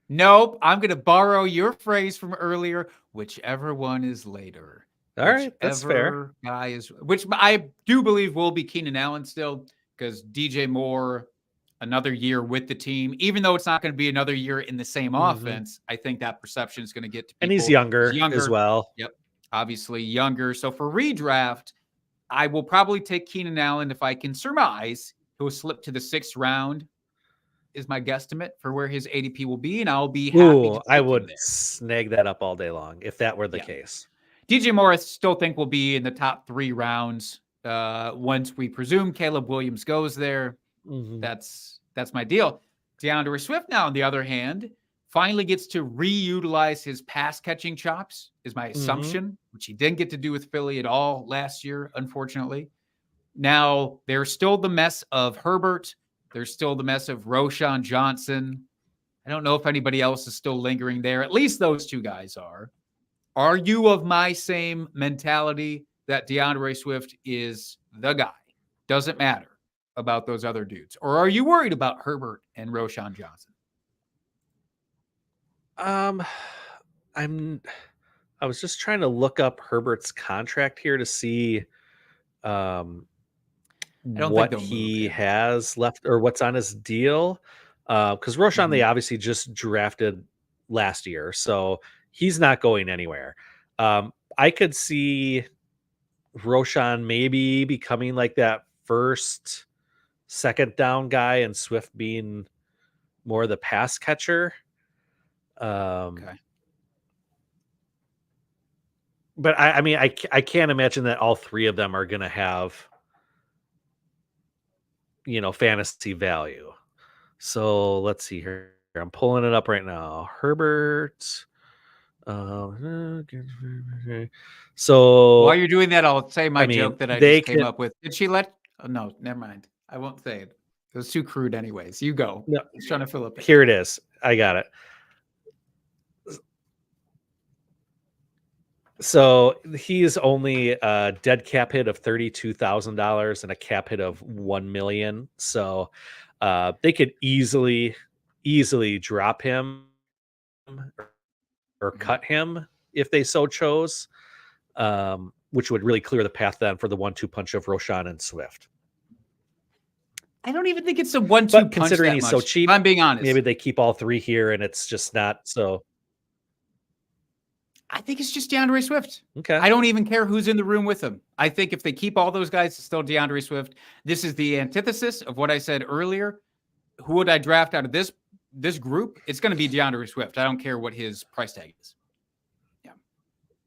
Nope. I'm going to borrow your phrase from earlier. Whichever one is later. All right, that's fair. Guy is, which I do believe will be Keenan Allen still, because DJ Moore, another year with the team, even though it's not going to be another year in the same offense, I think that perception is going to get to people. And he's younger as well. Yep. Obviously younger. So for redraft, I will probably take Keenan Allen. If I can surmise, he'll slip to the 6th round is my guesstimate for where his ADP will be. And I'll be happy to take I him would there. snag that up all day long if that were the case. DJ Moore, I still think will be in the top 3 rounds once we presume Caleb Williams goes there. That's my deal. DeAndre Swift, now on the other hand, finally gets to reutilize his pass catching chops, is my assumption, which he didn't get to do with Philly at all last year, unfortunately. Now, there's still the mess of Herbert. There's still the mess of Roschon Johnson. I don't know if anybody else is still lingering there. At least those 2 guys are. Are you of my same mentality that DeAndre Swift is the guy? Doesn't matter about those other dudes. Or are you worried about Herbert and Roschon Johnson? I was just trying to look up Herbert's contract here to see what he has left or what's on his deal. Because Roschon, they obviously just drafted last year, so he's not going anywhere. I could see Roschon maybe becoming like that first, second down guy and Swift being more the pass catcher. Okay. But I mean, I can't imagine that all 3 of them are going to have, fantasy value. So let's see here. I'm pulling it up right now. Herbert. So while you're doing that, I'll say my joke that I just came up with. Did she let? Oh, no, never mind. I won't say it. It was too crude, anyways. You go. No, I was trying to fill up. Here it is. I got it. So he's only a dead cap hit of $32,000 and a cap hit of $1 million. So they could easily drop him or cut him if they so chose, which would really clear the path then for the 1-2 punch of Roschon and Swift. I don't even think it's a 1-2 punch. Considering he's so cheap, I'm being honest. Maybe they keep all 3 here, and it's just not so. I think it's just DeAndre Swift. Okay. I don't even care who's in the room with him. I think if they keep all those guys, it's still DeAndre Swift. This is the antithesis of what I said earlier. Who would I draft out of this group? It's going to be DeAndre Swift. I don't care what his price tag is. Yeah.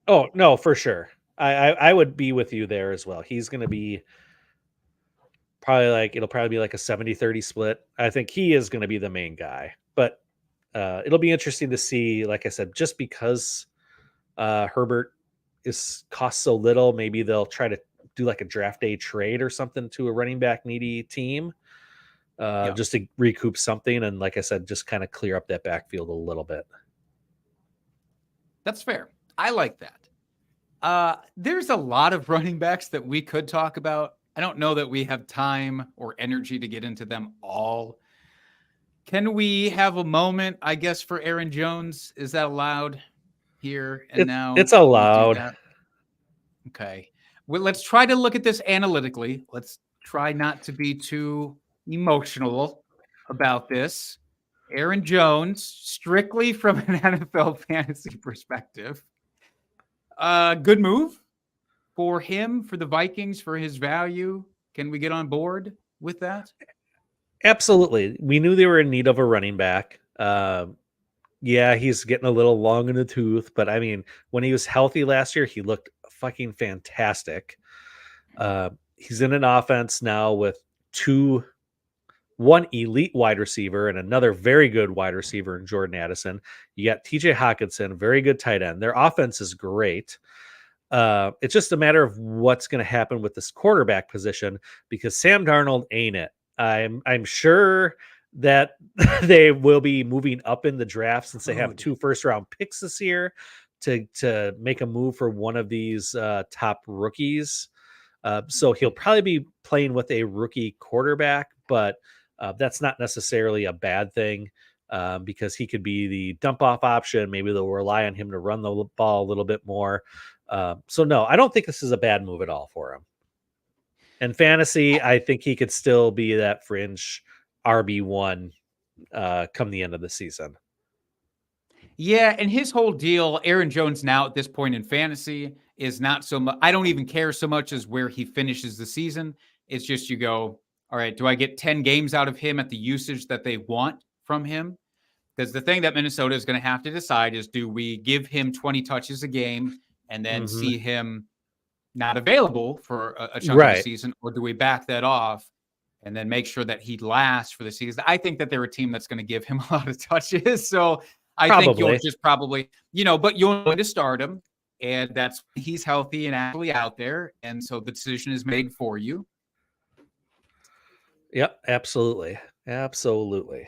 Oh, no, for sure. I would be with you there as well. He's going to be it'll probably be like a 70-30 split. I think he is going to be the main guy, but it'll be interesting to see, like I said, just because Herbert costs so little. Maybe they'll try to do like a draft day trade or something to a running back needy team, just to recoup something. And like I said, just kind of clear up that backfield a little bit. That's fair. I like that. There's a lot of running backs that we could talk about. I don't know that we have time or energy to get into them all. Can we have a moment, I guess, for Aaron Jones? Is that allowed here and now? It's Can we do allowed. that? Okay. Well, let's try to look at this analytically. Let's try not to be too emotional about this. Aaron Jones, strictly from an NFL fantasy perspective. Good move for him, for the Vikings, for his value. Can we get on board with that? Absolutely. We knew they were in need of a running back. Yeah, he's getting a little long in the tooth, but I mean, when he was healthy last year, he looked fucking fantastic. He's in an offense now with one elite wide receiver and another very good wide receiver in Jordan Addison. You got TJ Hawkinson, very good tight end. Their offense is great. It's just a matter of what's going to happen with this quarterback position, because Sam Darnold ain't it. I'm sure that they will be moving up in the draft, since they have 2 first-round picks this year, to make a move for one of these top rookies. So he'll probably be playing with a rookie quarterback, but that's not necessarily a bad thing, because he could be the dump-off option. Maybe they'll rely on him to run the ball a little bit more. So no, I don't think this is a bad move at all for him. And fantasy, I think he could still be that fringe RB1 come the end of the season. Yeah, and his whole deal, Aaron Jones now at this point in fantasy, is not so much. I don't even care so much as where he finishes the season. It's just you go, all right, do I get 10 games out of him at the usage that they want from him? Because the thing that Minnesota is going to have to decide is, do we give him 20 touches a game and then see him not available for a chunk of the season, or do we back that off and then make sure that he lasts for the season? I think that they're a team that's going to give him a lot of touches. So I think you'll just probably, but you'll going to start him, and that's he's healthy and actually out there. And so the decision is made for you. Yep, absolutely. Absolutely.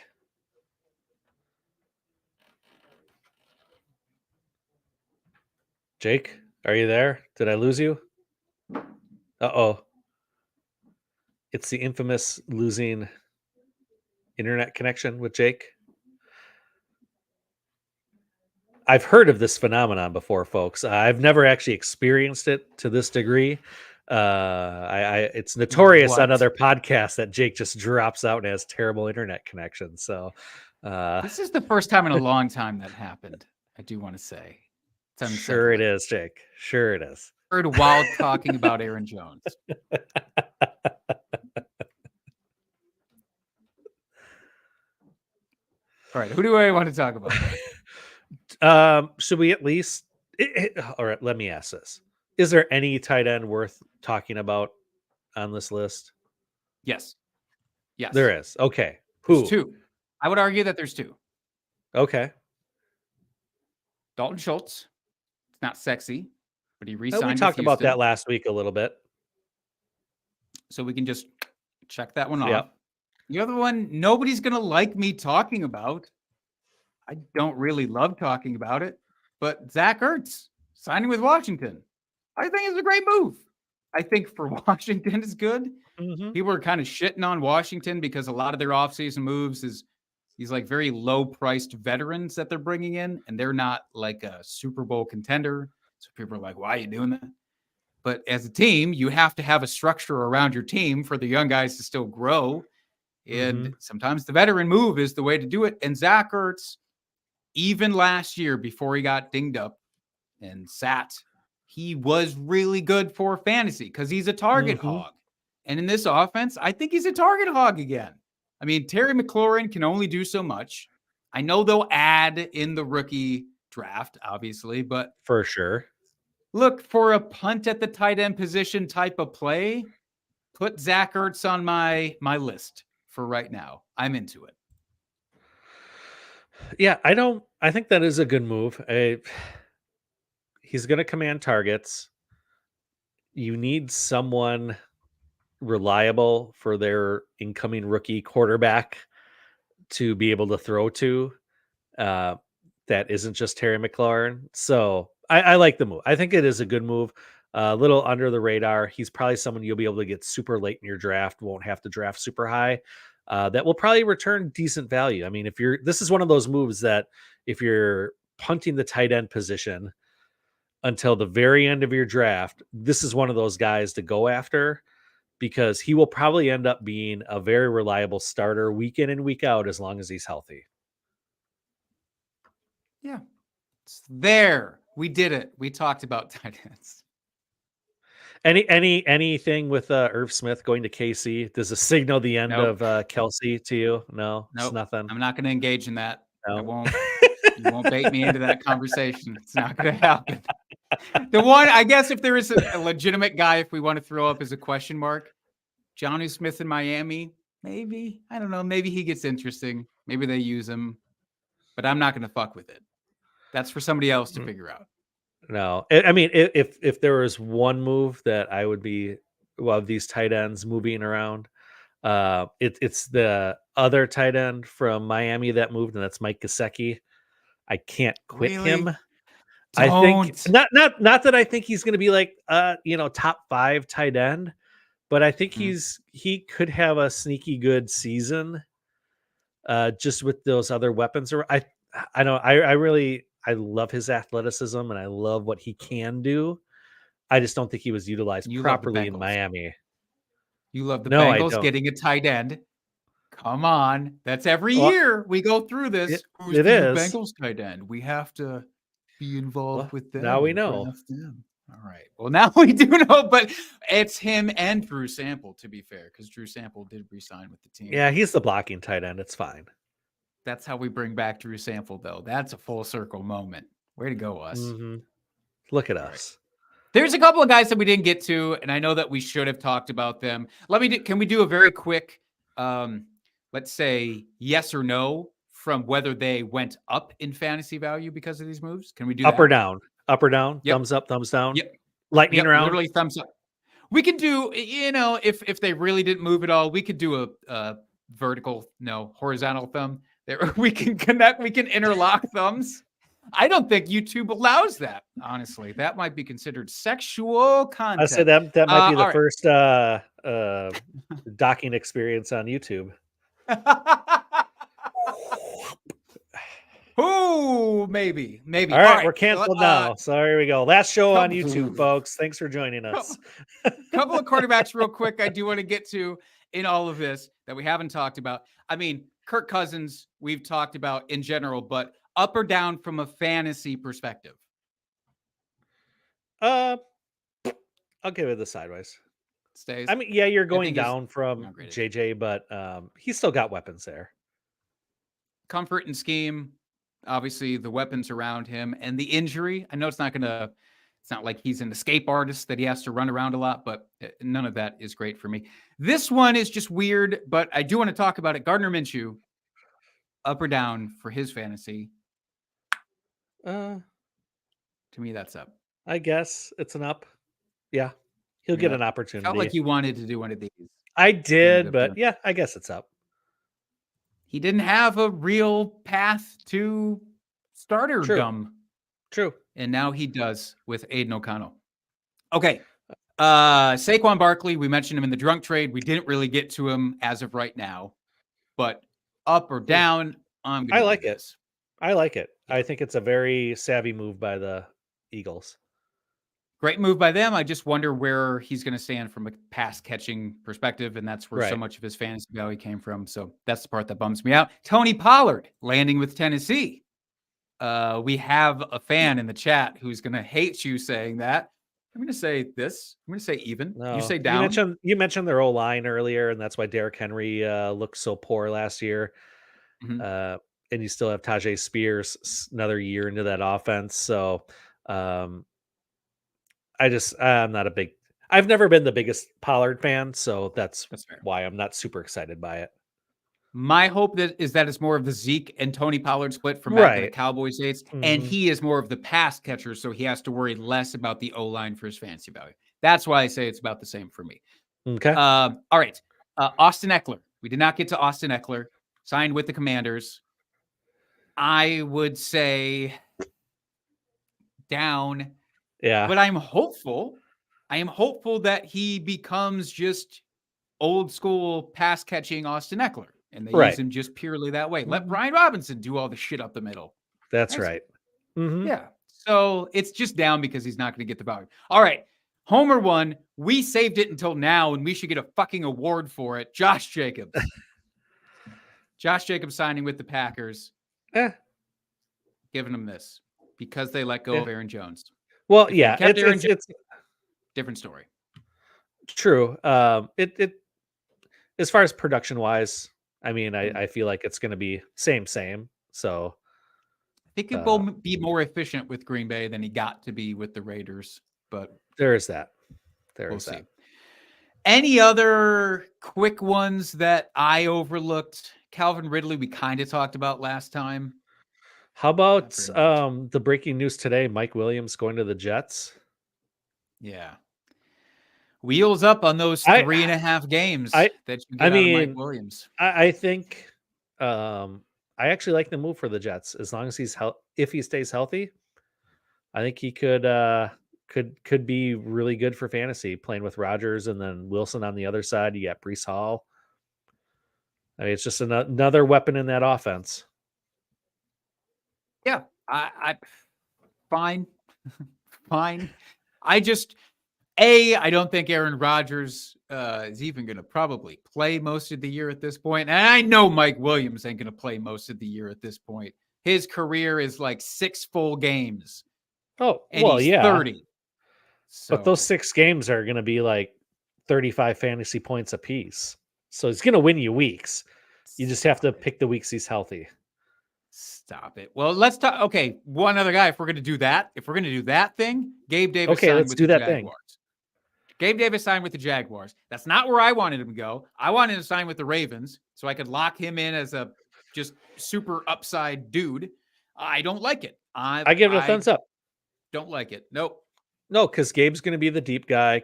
Jake, are you there? Did I lose you? Uh-oh. It's the infamous losing internet connection with Jake. I've heard of this phenomenon before, folks. I've never actually experienced it to this degree. It's notorious on other podcasts that Jake just drops out and has terrible internet connection. So this is the first time in a long time that happened, I do want to say. Sure it is, Jake. Sure it is. Heard while talking about Aaron Jones. All right, who do I want to talk about? Should we at least? All right, let me ask this: is there any tight end worth talking about on this list? Yes. There is. Okay, who? There's 2. I would argue that there's 2. Okay. Dalton Schultz. It's not sexy, but he re-signed. We talked about that last week a little bit, so we can just check that one off. The other one, nobody's going to like me talking about. I don't really love talking about it, but Zach Ertz signing with Washington, I think is a great move. I think for Washington is good. People are kind of shitting on Washington because a lot of their offseason moves is these like very low-priced veterans that they're bringing in, and they're not like a Super Bowl contender. So people are like, why are you doing that? But as a team, you have to have a structure around your team for the young guys to still grow. And sometimes the veteran move is the way to do it. And Zach Ertz, even last year before he got dinged up and sat, he was really good for fantasy because he's a target hog. And in this offense, I think he's a target hog again. I mean, Terry McLaurin can only do so much. I know they'll add in the rookie draft, obviously, but for sure. Look, for a punt at the tight end position type of play, put Zach Ertz on my list for right now. I'm into it. Yeah, I think that is a good move. He's going to command targets. You need someone reliable for their incoming rookie quarterback to be able to throw to. Uh, that isn't just Terry McLaurin. So I like the move. I think it is a good move. A little under the radar. He's probably someone you'll be able to get super late in your draft. Won't have to draft super high. That will probably return decent value. I mean, this is one of those moves that if you're punting the tight end position until the very end of your draft, this is one of those guys to go after because he will probably end up being a very reliable starter week in and week out as long as he's healthy. Yeah. It's there. We did it. We talked about tight ends. Anything with Irv Smith going to KC? Does it signal the end Nope. of Kelsey to you? No, it's Nope. nothing. I'm not going to engage in that. I No. won't. You won't bait me into that conversation. It's not going to happen. The one, I guess, if there is a legitimate guy, if we want to throw up as a question mark, Jonnu Smith in Miami, maybe. I don't know. Maybe he gets interesting. Maybe they use him, but I'm not going to fuck with it. That's for somebody else to figure out. No, I mean, if there was one move that I would be of these tight ends moving around, it's the other tight end from Miami that moved, and that's Mike Gesicki. I can't quit him. I think not that I think he's going to be like top 5 tight end, but I think he could have a sneaky good season. Just with those other weapons, I love his athleticism and I love what he can do. I just don't think he was utilized properly in Miami. You love the Bengals getting a tight end. Come on. That's every year we go through this. Who's the Bengals tight end? We have to be involved with them. Now we know. All right. Well, now we do know, but it's him and Drew Sample, to be fair, because Drew Sample did re-sign with the team. Yeah, he's the blocking tight end. It's fine. That's how we bring back Drew Sample, though. That's a full circle moment. Way to go, us. Mm-hmm. Look at us. There's a couple of guys that we didn't get to, and I know that we should have talked about them. Can we do a very quick, let's say yes or no from whether they went up in fantasy value because of these moves? Can we do up that? or down? Up or down? Yep. Thumbs up, thumbs down? Yep. Lightning round? Literally thumbs up. We could do, if they really didn't move at all, we could do a horizontal thumb. There, we can connect, we can interlock thumbs. I don't think YouTube allows that, honestly. That might be considered sexual content. I said that might be the first docking experience on YouTube. Oh, maybe. All right, we're canceled now. So here we go. Last show on YouTube, folks. Thanks for joining us. Couple of quarterbacks real quick I do want to get to in all of this that we haven't talked about. I mean, Kirk Cousins, we've talked about in general, but up or down from a fantasy perspective? I'll give it the sideways. Stays. I mean, yeah, you're going down from JJ, but he's still got weapons there. Comfort and scheme, obviously the weapons around him and the injury. I know it's not like he's an escape artist that he has to run around a lot, but none of that is great for me. This one is just weird, but I do want to talk about it. Gardner Minshew, up or down for his fantasy? To me, that's up. I guess it's an up. Yeah, he'll get an opportunity. Felt like you wanted to do one of these. I did, but yeah, I guess it's up. He didn't have a real path to starterdom. True. And now he does with Aiden O'Connell. Okay. Saquon Barkley, we mentioned him in the drunk trade. We didn't really get to him as of right now, but up or down, I like it. I like it. I think it's a very savvy move by the Eagles. Great move by them. I just wonder where he's going to stand from a pass catching perspective. And that's where so much of his fantasy value came from. So that's the part that bums me out. Tony Pollard landing with Tennessee. We have a fan in the chat who's going to hate you saying that. I'm going to say this. I'm going to say even. No, you say down. You mentioned their O-line earlier, and that's why Derrick Henry looked so poor last year. Mm-hmm. And you still have Tajay Spears another year into that offense. So I'm I've never been the biggest Pollard fan. So that's why I'm not super excited by it. My hope is that it's more of the Zeke and Tony Pollard split from back in the Right. Cowboys days, and he is more of the pass catcher, so he has to worry less about the O-line for his fantasy value. That's why I say it's about the same for me. Okay. All right. Austin Eckler. We did not get to Austin Eckler. Signed with the Commanders. I would say down. Yeah. But I'm hopeful. I am hopeful that he becomes just old school pass catching Austin Eckler. And they use him just purely that way. Let Brian Robinson do all the shit up the middle. That's right. Mm-hmm. Yeah. So it's just down because he's not going to get the value. All right. Homer one. We saved it until now, and we should get a fucking award for it. Josh Jacobs. Josh Jacobs signing with the Packers. Giving him this because they let go of Aaron Jones. Well, If yeah, they kept Aaron Jones, it's different story. true. It as far as production wise, I mean, I feel like it's going to be same. So I think it will be more efficient with Green Bay than he got to be with the Raiders, but there is that. We'll see. Any other quick ones that I overlooked? Calvin Ridley, we kind of talked about last time. How about the breaking news today? Mike Williams going to the Jets. Yeah. Wheels up on those 3.5 games that you get out of Mike Williams. I think I actually like the move for the Jets as long as if he stays healthy. I think he could be really good for fantasy playing with Rodgers and then Wilson on the other side. You got Breece Hall. I mean, it's just another weapon in that offense. Yeah, I fine. I don't think Aaron Rodgers is even going to probably play most of the year at this point. And I know Mike Williams ain't going to play most of the year at this point. His career is like 6 full games. Oh, and well, he's yeah. 30. So. But those 6 games are going to be like 35 fantasy points apiece. So he's going to win you weeks. You just have to pick the weeks he's healthy. Stop it. Well, let's talk. Okay, one other guy. If we're going to do that thing, Gabe Davis. Okay, let's do that Jaguars. thing. Gabe Davis signed with the Jaguars. That's not where I wanted him to go. I wanted to sign with the Ravens so I could lock him in as a just super upside dude. I don't like it. I give it a thumbs up. Don't like it. Nope. No, because Gabe's going to be the deep guy.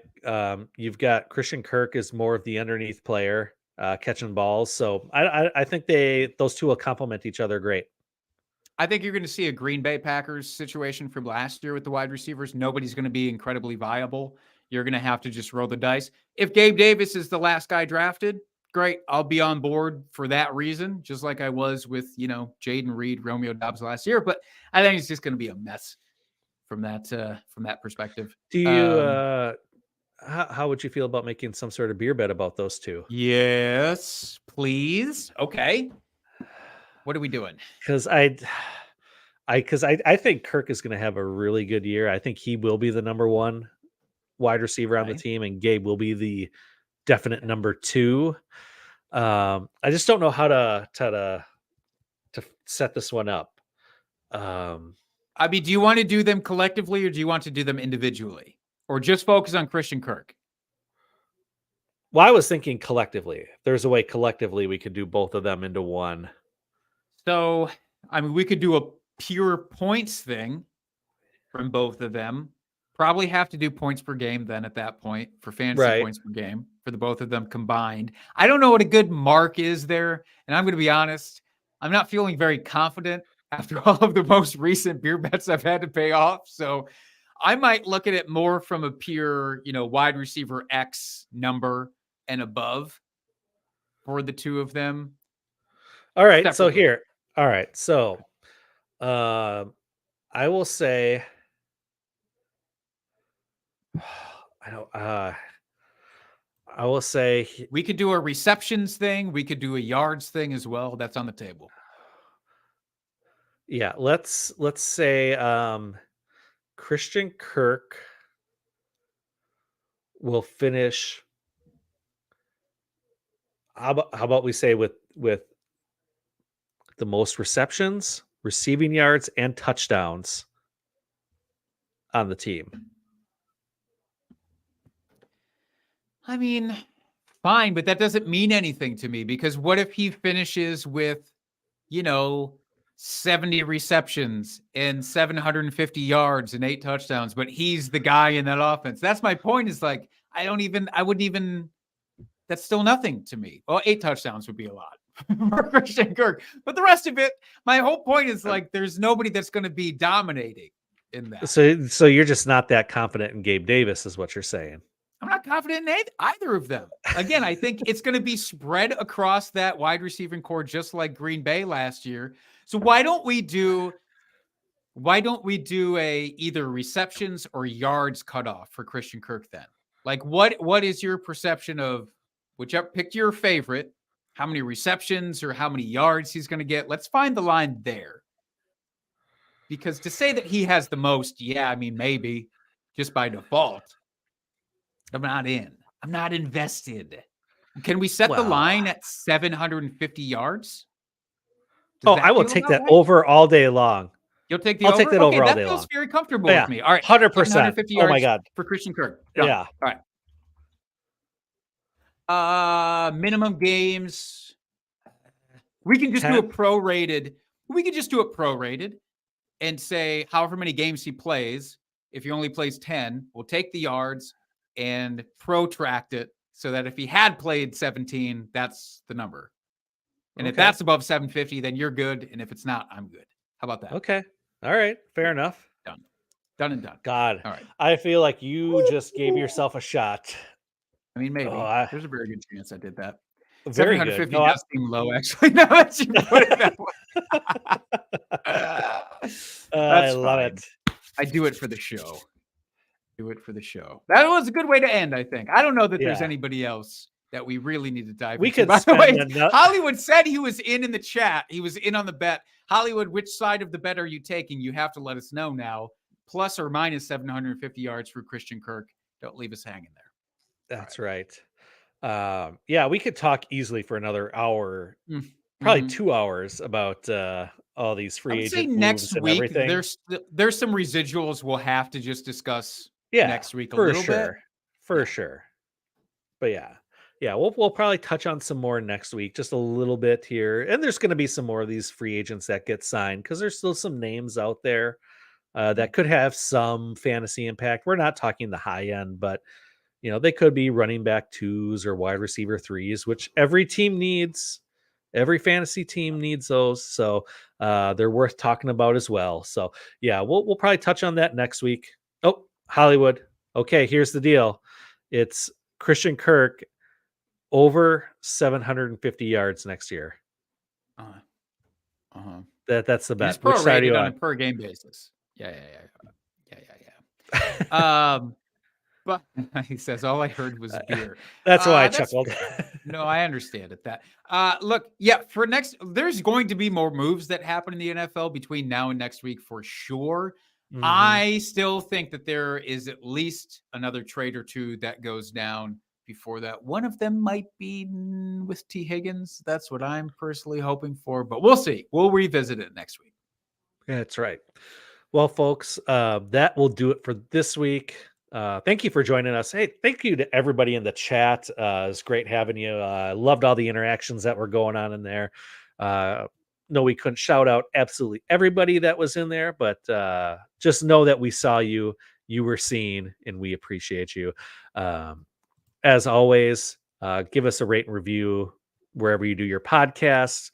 You've got Christian Kirk is more of the underneath player, catching balls. So I think those two will complement each other great. I think you're going to see a Green Bay Packers situation from last year with the wide receivers. Nobody's going to be incredibly viable. You're going to have to just roll the dice. If Gabe Davis is the last guy drafted, great. I'll be on board for that reason, just like I was with, Jaden Reed, Romeo Dobbs last year. But I think it's just going to be a mess from that perspective. Do you how would you feel about making some sort of beer bet about those two? Yes, please. Okay. What are we doing? Because I think Kirk is going to have a really good year. I think he will be the number 1 wide receiver on the team, and Gabe will be the definite number 2. I just don't know how to set this one up. I mean, do you want to do them collectively or do you want to do them individually, or just focus on Christian Kirk? Well, I was thinking collectively. There's a way collectively we could do both of them into one. So, I mean, we could do a pure points thing from both of them. Probably have to do points per game then at that point for fantasy points per game for the both of them combined. I don't know what a good mark is there. And I'm going to be honest, I'm not feeling very confident after all of the most recent beer bets I've had to pay off. So I might look at it more from a pure, wide receiver X number and above for the two of them. All right. Separately. So here. All right. So I will say, I will say we could do a receptions thing. We could do a yards thing as well. That's on the table. Yeah, let's say Christian Kirk will finish. How about we say with the most receptions, receiving yards, and touchdowns on the team? I mean, Fine, but that doesn't mean anything to me because what if he finishes with, 70 receptions and 750 yards and 8 touchdowns, but he's the guy in that offense? That's my point, is like, that's still nothing to me. Well, 8 touchdowns would be a lot for Christian Kirk. But the rest of it, my whole point is like, there's nobody that's going to be dominating in that. So you're just not that confident in Gabe Davis, is what you're saying. I'm not confident in either of them. Again, I think it's going to be spread across that wide receiving core, just like Green Bay last year. So why don't we do a either receptions or yards cutoff for Christian Kirk then? Like what is your perception of whichever, pick your favorite, how many receptions or how many yards he's going to get? Let's find the line there. Because to say that he has the most, maybe just by default, I'm not in. I'm not invested. Can we set the line at 750 yards? I will take that over all day long. You'll take the I'll over? take that over all day long. That feels very comfortable with me. All right. 100%. Oh my God. For Christian Kirk. Done. Yeah. All right. Minimum games. We can just do a prorated. We could just do it prorated and say however many games he plays. If he only plays 10, we'll take the yards and protract it so that if he had played 17, that's the number. And if that's above 750, then you're good. And if it's not, I'm good. How about that? Okay. All right. Fair enough. Done and done. God. All right. I feel like you just gave yourself a shot. I mean, maybe. There's a very good chance I did that. Very 750 good. does seem low, actually. Now that you put it that way. I love it. I do it for the show. That was a good way to end, I think. I don't know that there's anybody else that we really need to dive into. Could By the way, spend Hollywood said he was in the chat. He was in on the bet. Hollywood, which side of the bet are you taking? You have to let us know now. Plus or minus 750 yards for Christian Kirk. Don't leave us hanging there. That's right. We could talk easily for another hour, probably 2 hours about all these free agent moves next and week, everything. There's some residuals we'll have to just discuss next week a little bit. For sure. But we'll probably touch on some more next week, just a little bit here. And there's going to be some more of these free agents that get signed because there's still some names out there that could have some fantasy impact. We're not talking the high end, but they could be running back 2s or wide receiver 3s, which every team needs. Every fantasy team needs those. So they're worth talking about as well. So we'll probably touch on that next week. Oh, Hollywood. Okay, here's the deal. It's Christian Kirk over 750 yards next year. That's the bet. It's prorated on a per game basis. Yeah. But he says all I heard was beer. That's why I chuckled. No, I understand it. Look, for next, there's going to be more moves that happen in the NFL between now and next week for sure. Mm-hmm. I still think that there is at least another trade or two that goes down before that. One of them might be with T. Higgins. That's what I'm personally hoping for, but we'll see. We'll revisit it next week. That's right. Well, folks, that will do it for this week. Thank you for joining us. Hey, thank you to everybody in the chat. It's great having you. Loved all the interactions that were going on in there. No, we couldn't shout out absolutely everybody that was in there, but just know that we saw you. You were seen, and we appreciate you. As always, give us a rate and review wherever you do your podcasts.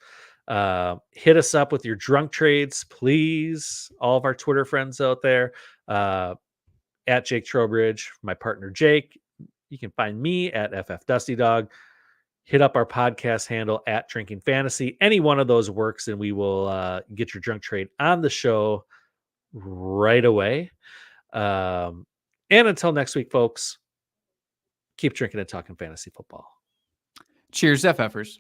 Hit us up with your drunk trades, please. All of our Twitter friends out there. At Jake Trowbridge, my partner Jake. You can find me at FF Dusty Dog. Hit up our podcast handle at Drinking Fantasy. Any one of those works, and we will get your drunk trade on the show right away. And until next week, folks, keep drinking and talking fantasy football. Cheers, FFers.